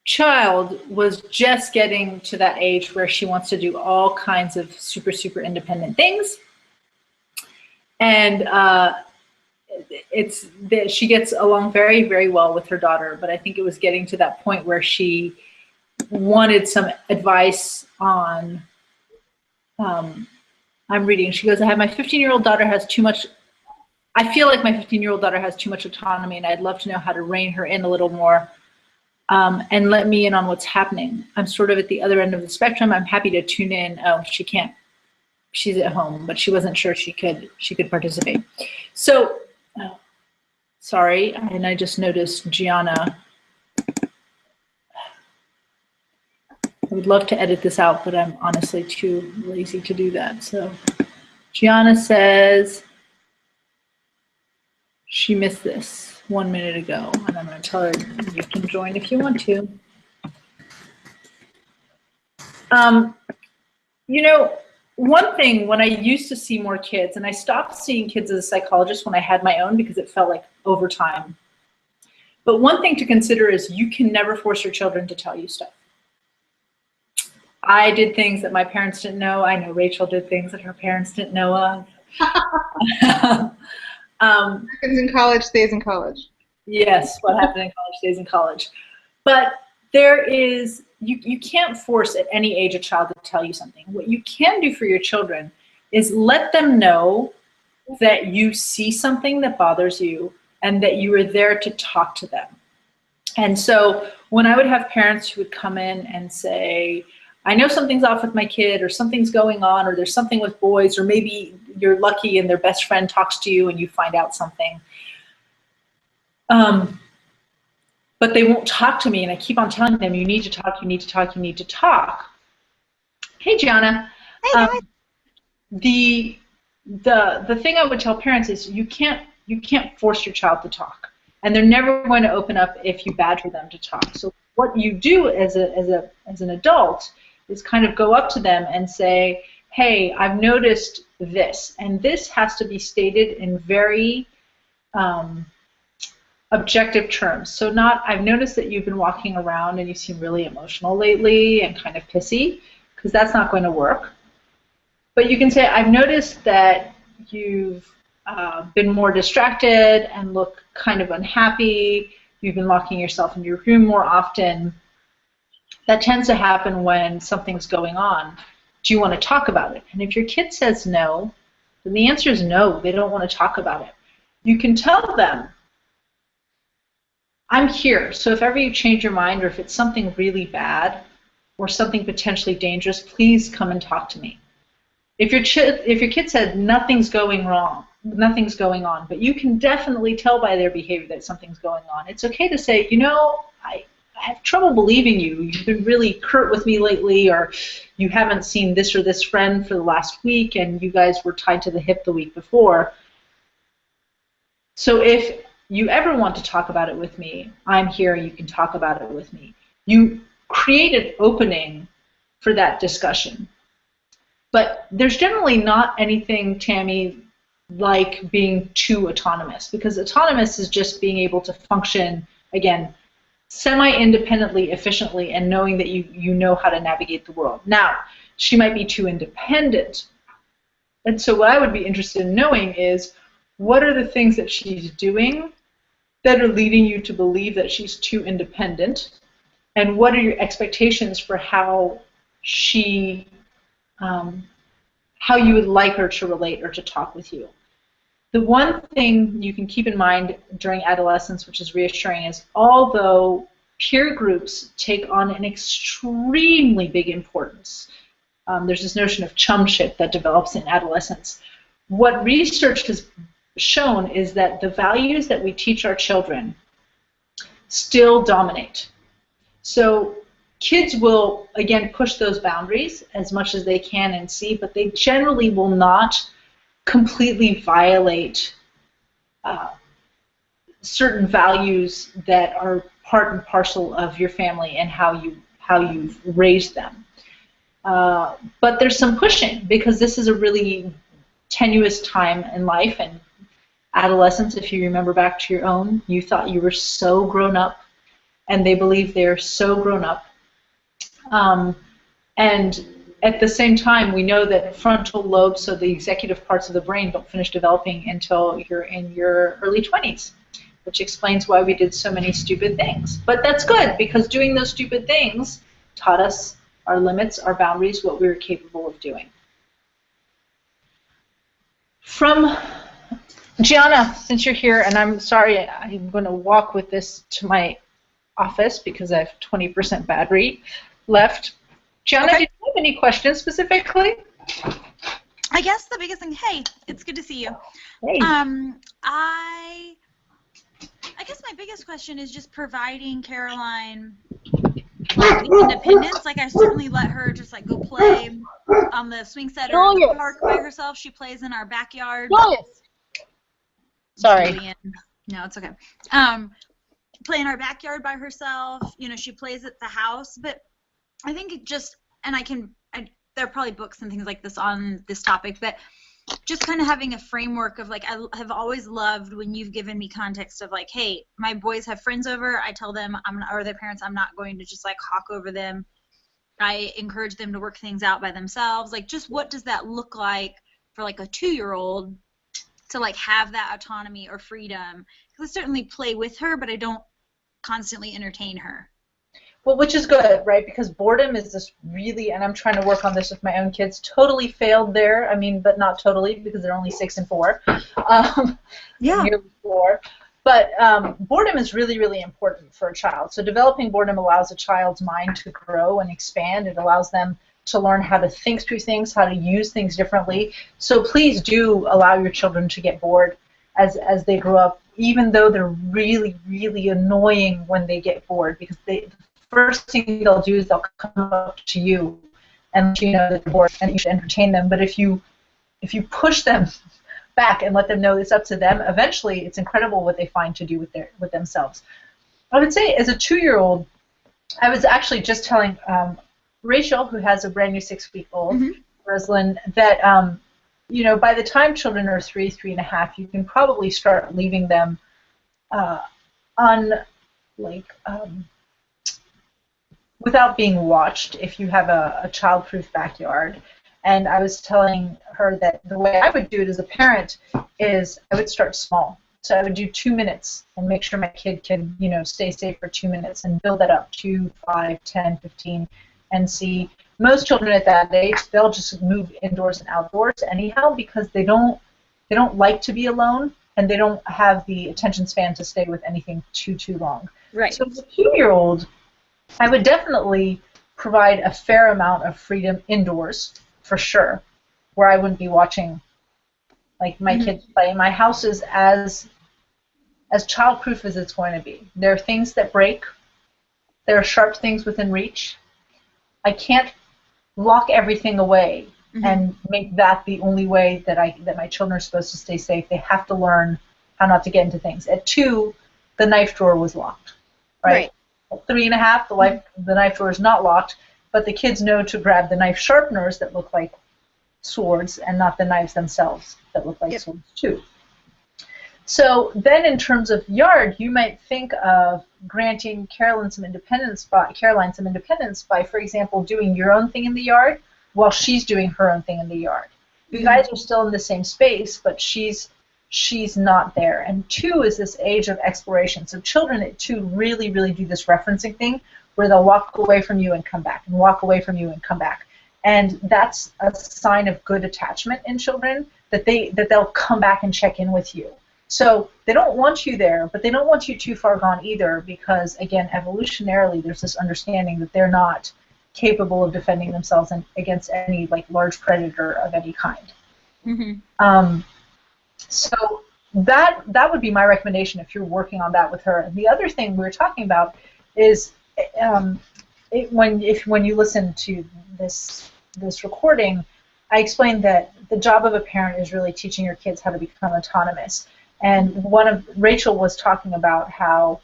child was just getting to that age where she wants to do all kinds of super, super independent things. And she gets along very, very well with her daughter, but I think it was getting to that point where she wanted some advice on, I'm reading, she goes, I feel like my 15-year-old daughter has too much autonomy, and I'd love to know how to rein her in a little more, and let me in on what's happening. I'm sort of at the other end of the spectrum. I'm happy to tune in. Oh, she can't. She's at home, but she wasn't sure she could participate. So, sorry, and I just noticed Gianna. I would love to edit this out, but I'm honestly too lazy to do that. So, Gianna says she missed this 1 minute ago, and I'm going to tell her you can join if you want to. You know, one thing, when I used to see more kids, and I stopped seeing kids as a psychologist when I had my own because it felt like overtime. But one thing to consider is you can never force your children to tell you stuff. I did things that my parents didn't know. I know Rachel did things that her parents didn't know of. What happens in college stays in college. Yes, what happened in college stays in college. But there is, you can't force at any age a child to tell you something. What you can do for your children is let them know that you see something that bothers you and that you are there to talk to them. And so when I would have parents who would come in and say, I know something's off with my kid, or something's going on, or there's something with boys, or maybe you're lucky and their best friend talks to you and you find out something. But they won't talk to me, and I keep on telling them, you need to talk, you need to talk, you need to talk. Hey, Gianna. Hey, guys. The thing I would tell parents is you can't force your child to talk, and they're never going to open up if you badger them to talk. So what you do as an adult is kind of go up to them and say, hey, I've noticed this, and this has to be stated in very objective terms. So not, I've noticed that you've been walking around and you seem really emotional lately and kind of pissy, because that's not going to work. But you can say, I've noticed that you've been more distracted and look kind of unhappy. You've been locking yourself in your room more often. That tends to happen when something's going on. Do you want to talk about it? And if your kid says no, then the answer is no. They don't want to talk about it. You can tell them, I'm here, so if ever you change your mind or if it's something really bad or something potentially dangerous, please come and talk to me. If your kid said nothing's going wrong, nothing's going on, but you can definitely tell by their behavior that something's going on, it's okay to say, you know, I have trouble believing you. You've been really curt with me lately, or you haven't seen this or this friend for the last week, and you guys were tied to the hip the week before. So if you ever want to talk about it with me, I'm here, you can talk about it with me. You create an opening for that discussion. But there's generally not anything, Tammy, like being too autonomous, because autonomous is just being able to function, again, semi-independently, efficiently, and knowing that you know how to navigate the world. Now, she might be too independent. And so what I would be interested in knowing is, what are the things that she's doing that are leading you to believe that she's too independent? And what are your expectations for how she, how you would like her to relate or to talk with you? The one thing you can keep in mind during adolescence, which is reassuring, is although peer groups take on an extremely big importance, there's this notion of chumship that develops in adolescence. What research has shown is that the values that we teach our children still dominate. So kids will, again, push those boundaries as much as they can and see, but they generally will not completely violate certain values that are part and parcel of your family and how you've raised them. But there's some pushing, because this is a really tenuous time in life, and adolescence, if you remember back to your own, you thought you were so grown up, and they believe they're so grown up. And at the same time, we know that frontal lobes, so the executive parts of the brain, don't finish developing until you're in your early 20s, which explains why we did so many stupid things. But that's good, because doing those stupid things taught us our limits, our boundaries, what we were capable of doing. From Gianna, since you're here, and I'm sorry, I'm going to walk with this to my office because I have 20% battery left. Gianna, Okay. did you have any questions specifically? I guess the biggest thing, hey, it's good to see you. Hey. I guess my biggest question is just providing Caroline like the independence. Like I certainly let her just like go play on the swing set or in the park by herself. She plays in our backyard. Sorry. Julian. No, it's okay. Play in our backyard by herself. You know, she plays at the house. But I think it just, and there are probably books and things like this on this topic, but just kind of having a framework of like, I have always loved when you've given me context of like, hey, my boys have friends over. I tell them, or their parents, I'm not going to just like hawk over them. I encourage them to work things out by themselves. Like, just what does that look like for like a 2-year-old to like have that autonomy or freedom? Because I certainly play with her, but I don't constantly entertain her. Well, which is good, right? Because boredom is this really, and I'm trying to work on this with my own kids, totally failed there. I mean, but not totally, because they're only 6 and 4. Yeah. Year 4. But boredom is really, really important for a child. So developing boredom allows a child's mind to grow and expand. It allows them to learn how to think through things, how to use things differently. So please do allow your children to get bored as they grow up, even though they're really, really annoying when they get bored, because the first thing they'll do is they'll come up to you and let you know that they're bored and you should entertain them. But if you push them back and let them know it's up to them, eventually it's incredible what they find to do with themselves. I would say as a 2-year-old, I was actually just telling Rachel, who has a brand new 6-week-old, Rosalind, that you know, by the time children are 3, 3 and a half, you can probably start leaving them like without being watched if you have a child-proof backyard. And I was telling her that the way I would do it as a parent is I would start small. So I would do 2 minutes and make sure my kid can, stay safe for 2 minutes and build that up, 2, 5, 10, 15, and see. Most children at that age, they'll just move indoors and outdoors anyhow because they don't like to be alone and they don't have the attention span to stay with anything too long. Right. So as a 2-year-old, I would definitely provide a fair amount of freedom indoors, for sure, where I wouldn't be watching like my kids play. My house is as child-proof as it's going to be. There are things that break. There are sharp things within reach. I can't lock everything away and make that the only way that my children are supposed to stay safe. They have to learn how not to get into things. At 2, the knife drawer was locked, right? At 3.5, the knife drawer is not locked, but the kids know to grab the knife sharpeners that look like swords and not the knives themselves that look like swords too. So then in terms of yard, you might think of granting Caroline some independence by, for example, doing your own thing in the yard while she's doing her own thing in the yard. You guys are still in the same space, but she's not there. And 2 is this age of exploration. So children at 2 really, really do this referencing thing where they'll walk away from you and come back, and walk away from you and come back. And that's a sign of good attachment in children, that they'll come back and check in with you. So they don't want you there, but they don't want you too far gone either because, again, evolutionarily, there's this understanding that they're not capable of defending themselves against any large predator of any kind. So that would be my recommendation if you're working on that with her. And the other thing we were talking about is when you listen to this recording, I explained that the job of a parent is really teaching your kids how to become autonomous. And Rachel was talking about how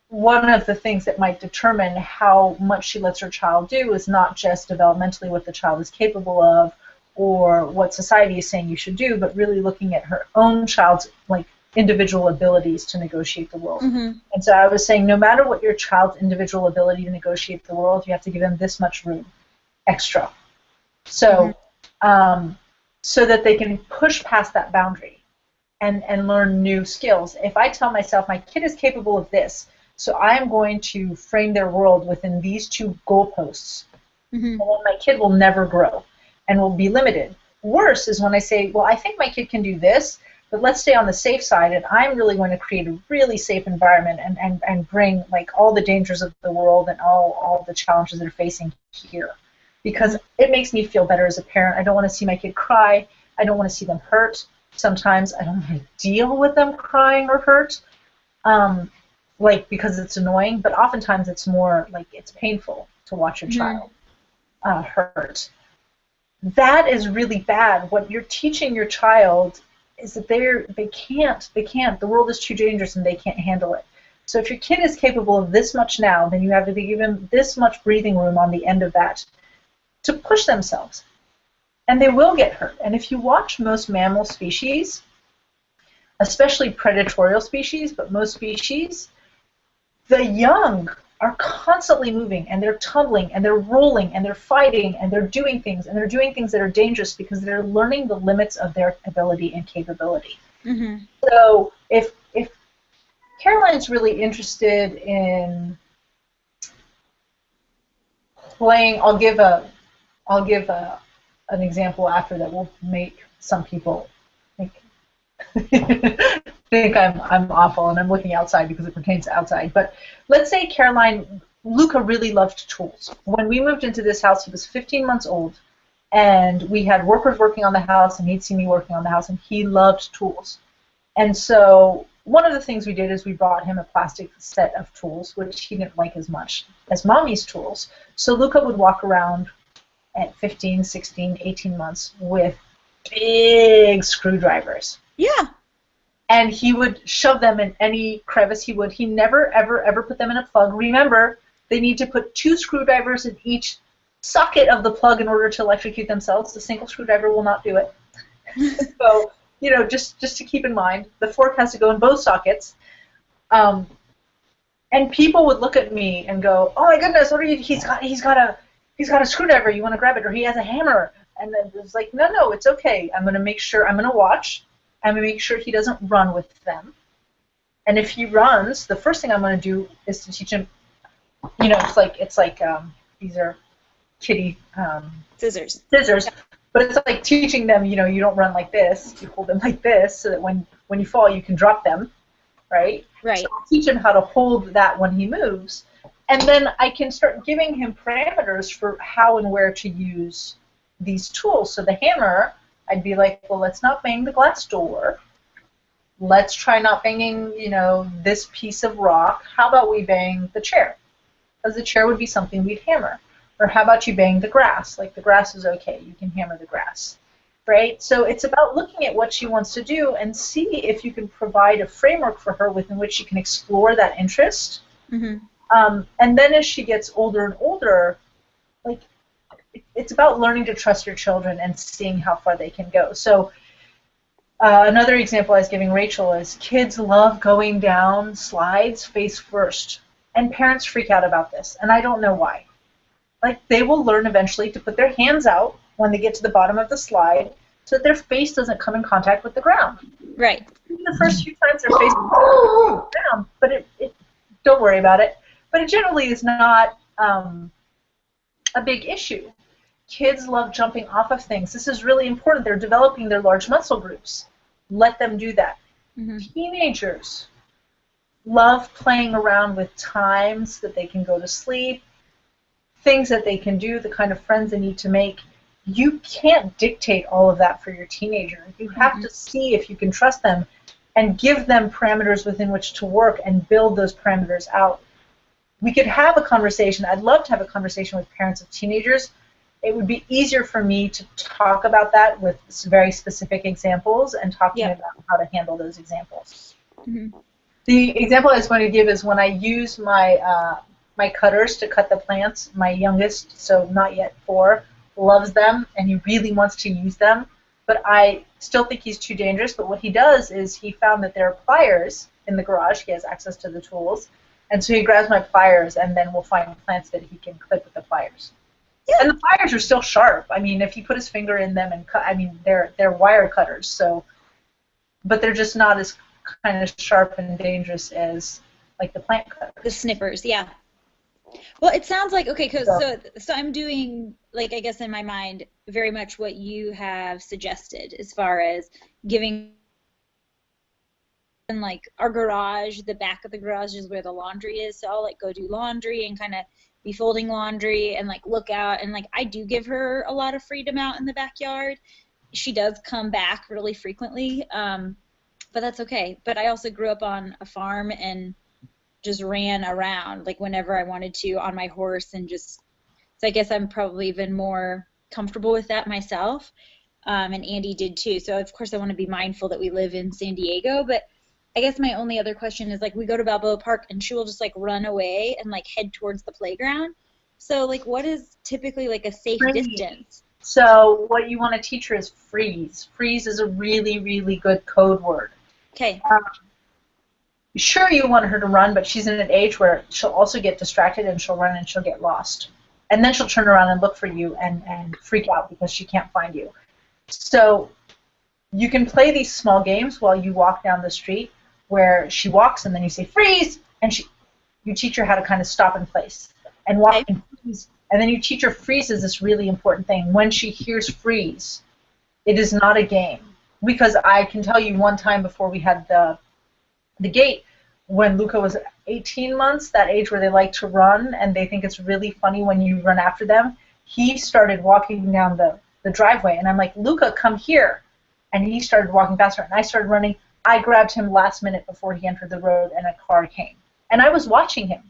one of the things that might determine how much she lets her child do is not just developmentally what the child is capable of or what society is saying you should do, but really looking at her own child's individual abilities to negotiate the world. And so I was saying no matter what your child's individual ability to negotiate the world, you have to give them this much room extra. So so that they can push past that boundary and learn new skills. If I tell myself my kid is capable of this, so I am going to frame their world within these 2 goalposts, and then my kid will never grow and will be limited. Worse is when I say, well, I think my kid can do this, but let's stay on the safe side, and I'm really going to create a really safe environment and bring all the dangers of the world and all the challenges that are facing here. Because it makes me feel better as a parent. I don't want to see my kid cry. I don't want to see them hurt. Sometimes I don't want to deal with them crying or hurt, because it's annoying, but oftentimes it's more it's painful to watch your child hurt. That is really bad. What you're teaching your child is that they can't. The world is too dangerous and they can't handle it. So if your kid is capable of this much now, then you have to give them this much breathing room on the end of that to push themselves. And they will get hurt. And if you watch most mammal species, especially predatorial species, but most species, the young are constantly moving, and they're tumbling, and they're rolling, and they're fighting, and they're doing things that are dangerous because they're learning the limits of their ability and capability. So if Caroline's really interested in playing, I'll give an example after that will make some people think I'm awful and I'm looking outside because it pertains to outside. But let's say Luca really loved tools. When we moved into this house, he was 15 months old, and we had workers working on the house, and he'd see me working on the house, and he loved tools. And so one of the things we did is we bought him a plastic set of tools, which he didn't like as much as Mommy's tools. So Luca would walk around at 15, 16, 18 months with big screwdrivers. Yeah. And he would shove them in any crevice he would. He never, ever, ever put them in a plug. Remember, they need to put 2 screwdrivers in each socket of the plug in order to electrocute themselves. The single screwdriver will not do it. So, just to keep in mind, the fork has to go in both sockets. And people would look at me and go, "Oh my goodness, what are you? He's got a screwdriver. You want to grab it, or he has a hammer." And then it was like, no, it's okay. I'm gonna watch. I'm gonna make sure he doesn't run with them. And if he runs, the first thing I'm gonna do is to teach him. It's like these are kitty Scissors. Scissors, but it's like teaching them. You don't run like this. You hold them like this, so that when you fall, you can drop them, right? Right. So I'll teach him how to hold that when he moves, and then I can start giving him parameters for how and where to use these tools. So the hammer, I'd be like, well, let's not bang the glass door. Let's try not banging, this piece of rock. How about we bang the chair? Because the chair would be something we'd hammer. Or how about you bang the grass? Like the grass is okay. You can hammer the grass, right? So it's about looking at what she wants to do and see if you can provide a framework for her within which she can explore that interest. Mm-hmm. And then as she gets older and older, like it's about learning to trust your children and seeing how far they can go. So another example I was giving Rachel is kids love going down slides face first, and parents freak out about this, and I don't know why. Like they will learn eventually to put their hands out when they get to the bottom of the slide so that their face doesn't come in contact with the ground. Right. The first few times their face will come down, but it don't worry about it. But it generally is not a big issue. Kids love jumping off of things. This is really important. They're developing their large muscle groups. Let them do that. Mm-hmm. Teenagers love playing around with times that they can go to sleep, things that they can do, the kind of friends they need to make. You can't dictate all of that for your teenager. You have to see if you can trust them and give them parameters within which to work and build those parameters out. We could have a conversation. I'd love to have a conversation with parents of teenagers. It would be easier for me to talk about that with very specific examples and talking about how to handle those examples. Mm-hmm. The example I was going to give is when I use my my cutters to cut the plants. My youngest, so not yet 4, loves them, and he really wants to use them, but I still think he's too dangerous. But what he does is he found that there are pliers in the garage. He has access to the tools, and so he grabs my pliers, and then we'll find plants that he can clip with the pliers. Yeah. And the pliers are still sharp. I mean, if he put his finger in them and cut, I mean, they're wire cutters, so, but they're just not as kind of sharp and dangerous as like the plant cutters. The snippers, yeah. Well, it sounds like, okay, so I'm doing, like, I guess in my mind, very much what you have suggested as far as giving, and like our garage, the back of the garage is where the laundry is, so I'll like go do laundry and kind of be folding laundry and like look out, and like I do give her a lot of freedom out in the backyard. She does come back really frequently, but that's okay. But I also grew up on a farm and just ran around like whenever I wanted to on my horse, and just, so I guess I'm probably even more comfortable with that myself, and Andy did too. So of course I want to be mindful that we live in San Diego, but I guess my only other question is, like, we go to Balboa Park and she will just like run away and like head towards the playground. So like what is typically like a safe distance? So what you want to teach her is freeze. Freeze is a really, really good code word. Okay. Sure, you want her to run, but she's in an age where she'll also get distracted and she'll run and she'll get lost. And then she'll turn around and look for you and freak out because she can't find you. So you can play these small games while you walk down the street where she walks and then you say freeze, and you teach her how to kind of stop in place and walk and freeze. And then you teach her freeze is this really important thing. When she hears freeze, it is not a game. Because I can tell you one time before we had the gate, when Luca was 18 months, that age where they like to run and they think it's really funny when you run after them, he started walking down the driveway, and I'm like, Luca, come here. And he started walking faster, and I started running. I grabbed him last minute before he entered the road, and a car came. And I was watching him.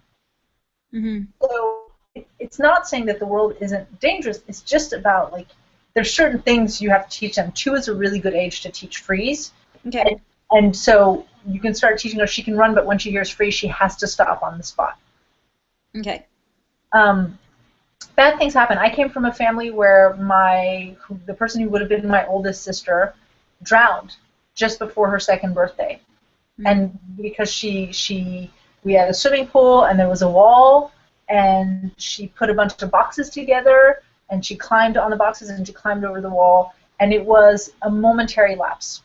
Mm-hmm. So it's not saying that the world isn't dangerous. It's just about, like, there's certain things you have to teach them. 2 is a really good age to teach freeze. Okay. And so you can start teaching her she can run, but when she hears freeze, she has to stop on the spot. Okay. Bad things happen. I came from a family where the person who would have been my oldest sister drowned just before her 2nd birthday. And because we had a swimming pool and there was a wall, and she put a bunch of boxes together, and she climbed on the boxes and she climbed over the wall, and it was a momentary lapse.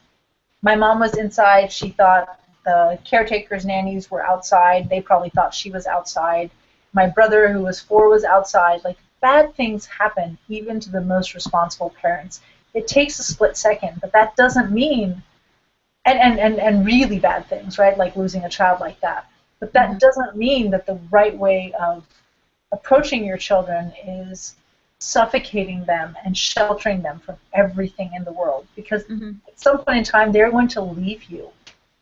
My mom was inside. She thought the caretakers, nannies were outside. They probably thought she was outside. My brother, who was 4, was outside. Like, bad things happen even to the most responsible parents. It takes a split second, but that doesn't mean, and really bad things, right, like losing a child like that. But that doesn't mean that the right way of approaching your children is suffocating them and sheltering them from everything in the world. Because at some point in time, they're going to leave you.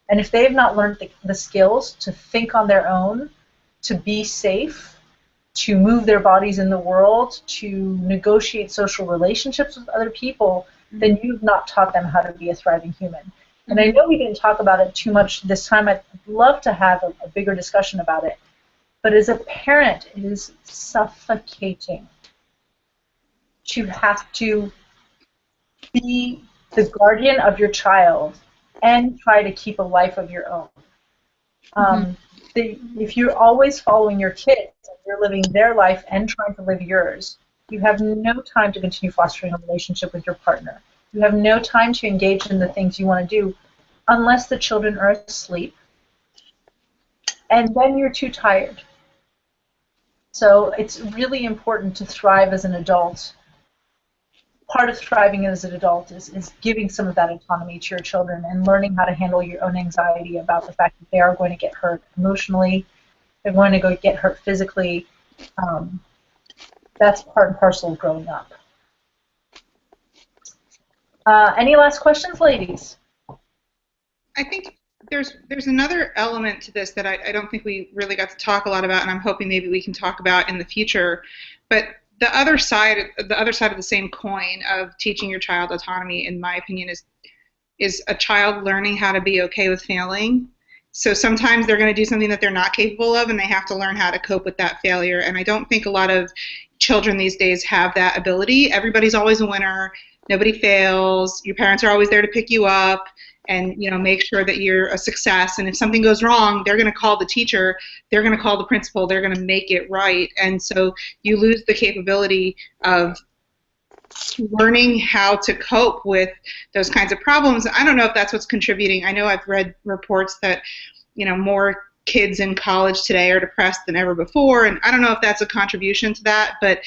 And if they've not learned the skills to think on their own, to be safe, to move their bodies in the world, to negotiate social relationships with other people, then you've not taught them how to be a thriving human. And I know we didn't talk about it too much this time. I'd love to have a bigger discussion about it. But as a parent, it is suffocating to have to be the guardian of your child and try to keep a life of your own. If you're always following your kids and you're living their life and trying to live yours, you have no time to continue fostering a relationship with your partner. You have no time to engage in the things you want to do unless the children are asleep. And then you're too tired. So it's really important to thrive as an adult. Part of thriving as an adult is giving some of that autonomy to your children and learning how to handle your own anxiety about the fact that they are going to get hurt emotionally, they're going to get hurt physically. That's part and parcel of growing up. Any last questions, ladies? I think there's another element to this that I don't think we really got to talk a lot about, and I'm hoping maybe we can talk about in the future. But the other side of the same coin of teaching your child autonomy, in my opinion, is a child learning how to be okay with failing. So sometimes they're going to do something that they're not capable of, and they have to learn how to cope with that failure. And I don't think a lot of children these days have that ability. Everybody's always a winner. Nobody fails. Your parents are always there to pick you up and, you know, make sure that you're a success. And if something goes wrong, they're going to call the teacher, they're going to call the principal, they're going to make it right. And so you lose the capability of learning how to cope with those kinds of problems. I don't know if that's what's contributing. I know I've read reports that, you know, more kids in college today are depressed than ever before, and I don't know if that's a contribution to that, but,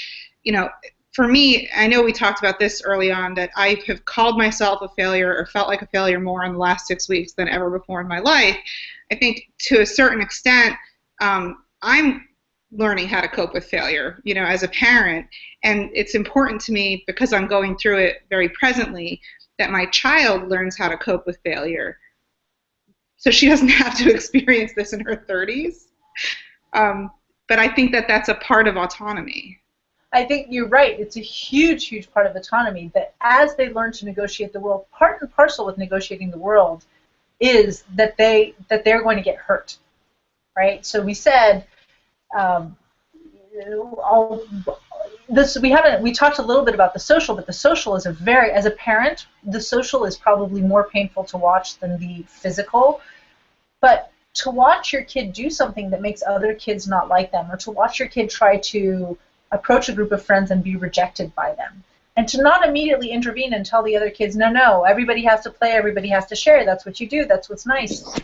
you know, for me, I know we talked about this early on, that I have called myself a failure or felt like a failure more in the last 6 weeks than ever before in my life. I think to a certain extent, I'm learning how to cope with failure, you know, as a parent, and it's important to me, because I'm going through it very presently, that my child learns how to cope with failure so she doesn't have to experience this in her 30s. But I think that that's a part of autonomy. I think you're right. It's a huge, huge part of autonomy, that as they learn to negotiate the world, part and parcel with negotiating the world is that they're going to get hurt, right? So we said, we talked a little bit about the social, but the social is as a parent, the social is probably more painful to watch than the physical. But to watch your kid do something that makes other kids not like them, or to watch your kid try to approach a group of friends and be rejected by them, and to not immediately intervene and tell the other kids, no, everybody has to play, everybody has to share, that's what you do, that's what's nice.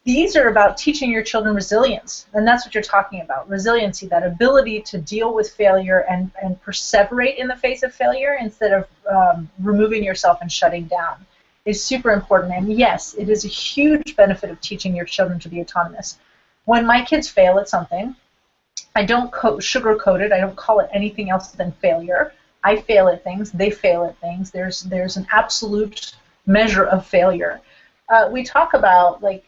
These are about teaching your children resilience, and that's what you're talking about, resiliency, that ability to deal with failure and perseverate in the face of failure instead of removing yourself and shutting down is super important. And yes, it is a huge benefit of teaching your children to be autonomous. When my kids fail at something, I don't sugarcoat it. I don't call it anything else than failure. I fail at things. They fail at things. There's an absolute measure of failure. We talk about, like,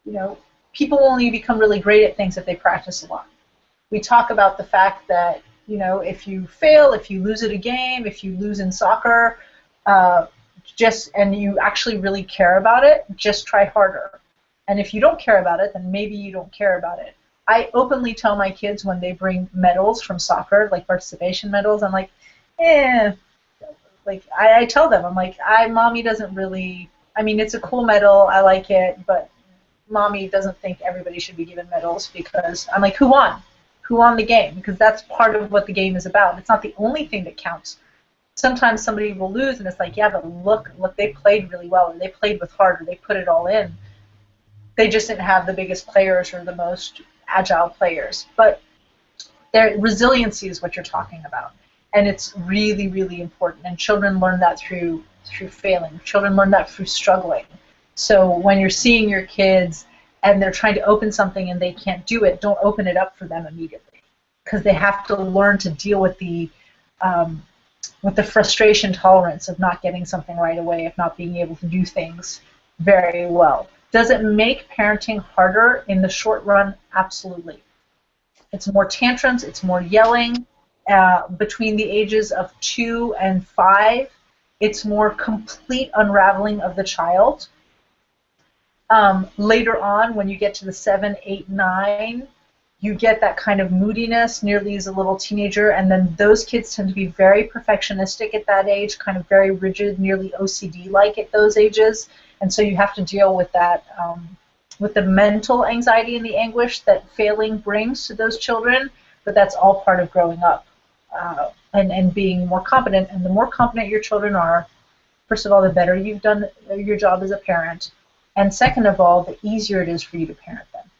you know, people only become really great at things if they practice a lot. We talk about the fact that, you know, if you fail, if you lose at a game, if you lose in soccer, and you actually really care about it, just try harder. And if you don't care about it, then maybe you don't care about it. I openly tell my kids when they bring medals from soccer, like participation medals, I'm like, I tell them, I'm like, mommy doesn't really I mean, it's a cool medal. I like it, but mommy doesn't think everybody should be given medals because I'm like, who won? Who won the game? Because that's part of what the game is about. It's not the only thing that counts. Sometimes somebody will lose, and it's like, yeah, but look, they played really well, or they played with heart, or they put it all in. They just didn't have the biggest players or the most agile players. But their resiliency is what you're talking about, and it's really, really important. And children learn that through failing. Children learn that through struggling. So when you're seeing your kids and they're trying to open something and they can't do it, don't open it up for them immediately, because they have to learn to deal with the frustration tolerance of not getting something right away, of not being able to do things very well. Does it make parenting harder in the short run? Absolutely. It's more tantrums, it's more yelling. Between the ages of 2 and 5, it's more complete unraveling of the child. Later on, when you get to the 7, 8, 9, you get that kind of moodiness, nearly as a little teenager, and then those kids tend to be very perfectionistic at that age, kind of very rigid, nearly OCD-like at those ages, and so you have to deal with that, with the mental anxiety and the anguish that failing brings to those children, but that's all part of growing up and being more competent, and the more competent your children are, first of all, the better you've done your job as a parent, and second of all, the easier it is for you to parent them.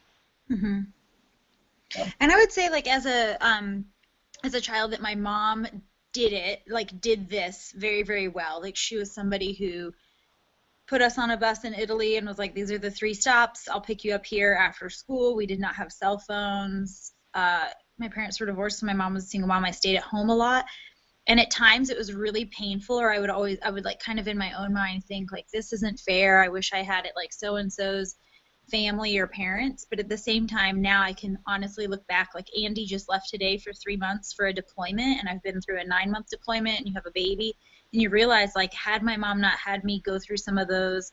Mm-hmm. And I would say, like, as a child, that my mom did this very, very well. Like, she was somebody who put us on a bus in Italy and was like, these are the 3 stops. I'll pick you up here after school. We did not have cell phones. My parents were divorced, so my mom was a single mom. I stayed at home a lot. And at times it was really painful, or I would like kind of in my own mind think, like, this isn't fair. I wish I had it like so-and-so's family or parents. But at the same time, now I can honestly look back, like, Andy just left today for 3 months for a deployment, and I've been through a 9-month deployment, and you have a baby, and you realize, like, had my mom not had me go through some of those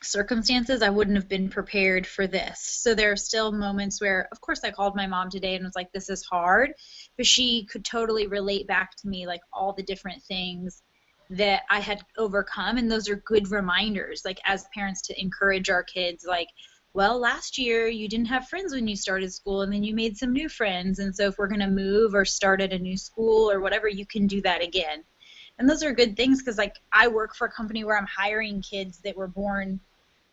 circumstances, I wouldn't have been prepared for this. So there are still moments where, of course, I called my mom today and was like, this is hard, but she could totally relate back to me, like, all the different things that I had overcome, and those are good reminders, like, as parents, to encourage our kids, like, well, last year you didn't have friends when you started school, and then you made some new friends, and so if we're going to move or start at a new school or whatever, you can do that again. And those are good things, because, like, I work for a company where I'm hiring kids that were born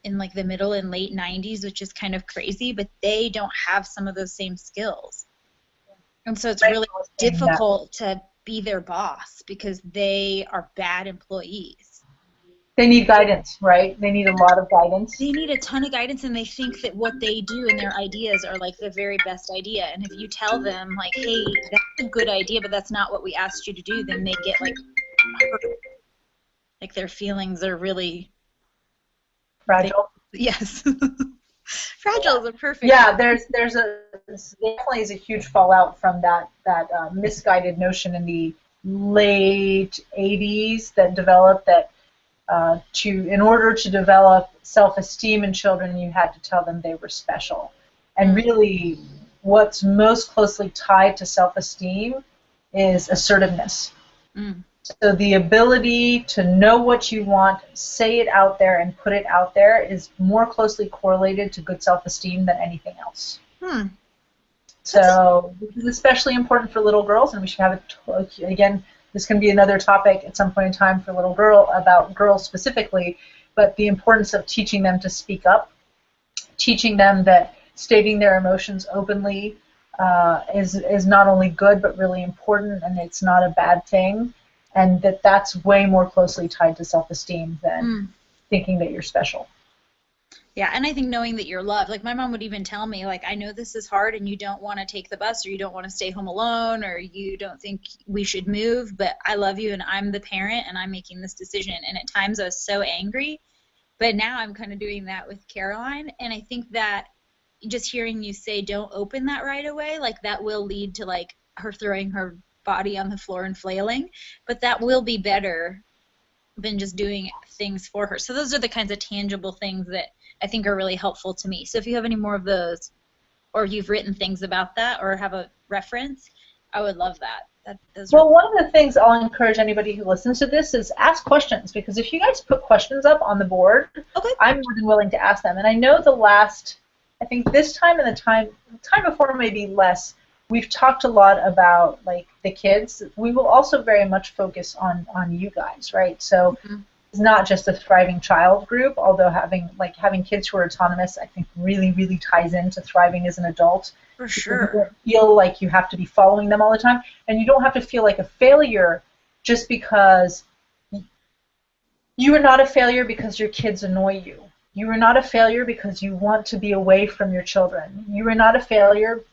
in, like, the middle and late 90s, which is kind of crazy, but they don't have some of those same skills. And so it's really difficult to be their boss because they are bad employees. They need guidance, right? They need a lot of guidance. They need a ton of guidance, and they think that what they do and their ideas are, like, the very best idea. And if you tell them, like, hey, that's a good idea, but that's not what we asked you to do, then they get, like, hurt. Like, their feelings are really Fragile. Yes. Fragile is a perfect. Yeah, there definitely is a huge fallout from that misguided notion in the late 80s that developed that in order to develop self-esteem in children, you had to tell them they were special. And really, what's most closely tied to self-esteem is assertiveness. Mm. So the ability to know what you want, say it out there, and put it out there is more closely correlated to good self-esteem than anything else. So this is especially important for little girls, and we should have it, again, this can be another topic at some point in time for little about girls specifically, but the importance of teaching them to speak up, teaching them that stating their emotions openly is not only good but really important, and it's not a bad thing. And that's way more closely tied to self-esteem than thinking that you're special. Yeah, and I think knowing that you're loved. Like, my mom would even tell me, like, I know this is hard and you don't want to take the bus, or you don't want to stay home alone, or you don't think we should move, but I love you and I'm the parent and I'm making this decision. And at times I was so angry, but now I'm kind of doing that with Caroline. And I think that just hearing you say don't open that right away, like, that will lead to, like, her throwing her body on the floor and flailing, but that will be better than just doing things for her. So those are the kinds of tangible things that I think are really helpful to me. So if you have any more of those, or you've written things about that, or have a reference, I would love that. Those Well, one of the things I'll encourage anybody who listens to this is ask questions, because if you guys put questions up on the board, Okay. I'm more than willing to ask them. And I know I think this time and the time before maybe less, we've talked a lot about like the kids. We will also very much focus on you guys, right? So it's not just a thriving child group, although having kids who are autonomous, I think really, really ties into thriving as an adult. For You sure. don't feel like you have to be following them all the time, and you don't have to feel like a failure just because you are not a failure because your kids annoy you. You are not a failure because you want to be away from your children. You are not a failure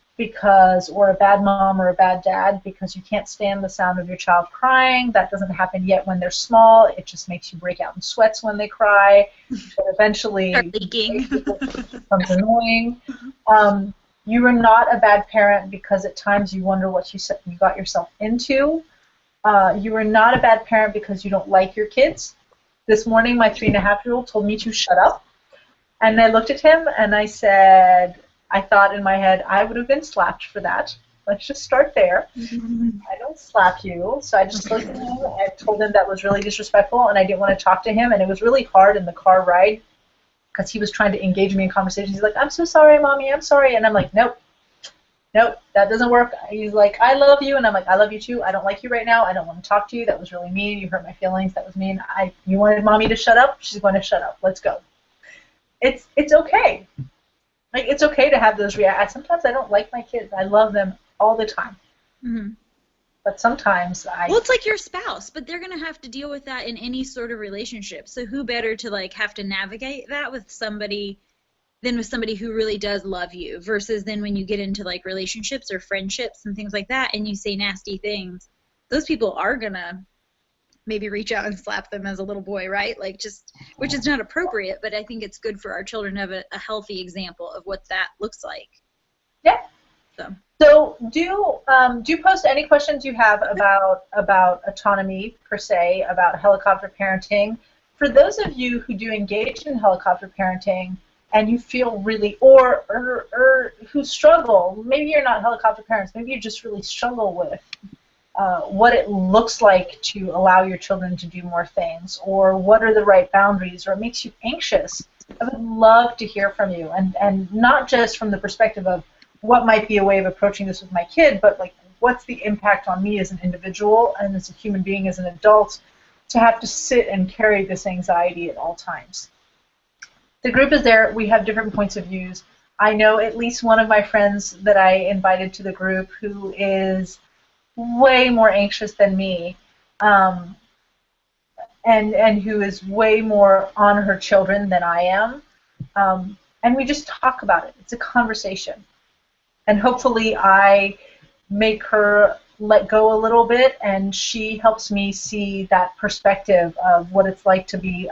or a bad mom or a bad dad because you can't stand the sound of your child crying. That doesn't happen yet when they're small. It just makes you break out in sweats when they cry. But eventually Start leaking. it becomes annoying. You are not a bad parent because at times you wonder what you got yourself into. You are not a bad parent because you don't like your kids. This morning, my 3.5-year-old told me to shut up. And I looked at him and I said, I thought in my head, I would have been slapped for that. Let's just start there. I don't slap you. So I just looked at him and told him that was really disrespectful and I didn't want to talk to him. And it was really hard in the car ride because he was trying to engage me in conversation. He's like, I'm so sorry, Mommy, I'm sorry. And I'm like, nope, that doesn't work. He's like, I love you. And I'm like, I love you too. I don't like you right now. I don't want to talk to you. That was really mean. You hurt my feelings. That was mean. You wanted Mommy to shut up? She's going to shut up. Let's go. It's okay. Like, it's okay to have those reactions. Sometimes I don't like my kids. I love them all the time. Mm-hmm. But sometimes Well, it's like your spouse, but they're going to have to deal with that in any sort of relationship. So who better to, like, have to navigate that with somebody than with somebody who really does love you versus then when you get into, like, relationships or friendships and things like that and you say nasty things, those people are going to maybe reach out and slap them as a little boy, right? Like, just, which is not appropriate, but I think it's good for our children to have a healthy example of what that looks like. Yeah. So do post any questions you have about autonomy per se, about helicopter parenting. For those of you who do engage in helicopter parenting and you feel really, or who struggle, maybe you're not helicopter parents, maybe you just really struggle with what it looks like to allow your children to do more things, or what are the right boundaries, or it makes you anxious. I would love to hear from you, and not just from the perspective of what might be a way of approaching this with my kid, but like what's the impact on me as an individual and as a human being, as an adult, to have to sit and carry this anxiety at all times. The group is there. We have different points of views. I know at least one of my friends that I invited to the group who is way more anxious than me, and who is way more on her children than I am. And we just talk about it. It's a conversation. And hopefully I make her let go a little bit, and she helps me see that perspective of what it's like to be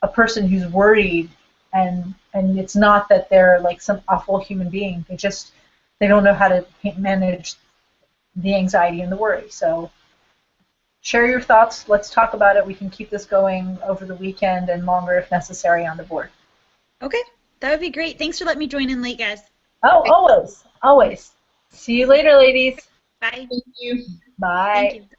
a person who's worried, and it's not that they're like some awful human being. They don't know how to manage the anxiety and the worry. So share your thoughts. Let's talk about it. We can keep this going over the weekend and longer if necessary on the board. okay, that would be great. Thanks for letting me join in late, guys. Oh, always. See you later, ladies. Bye. Thank you. Bye. Thank you.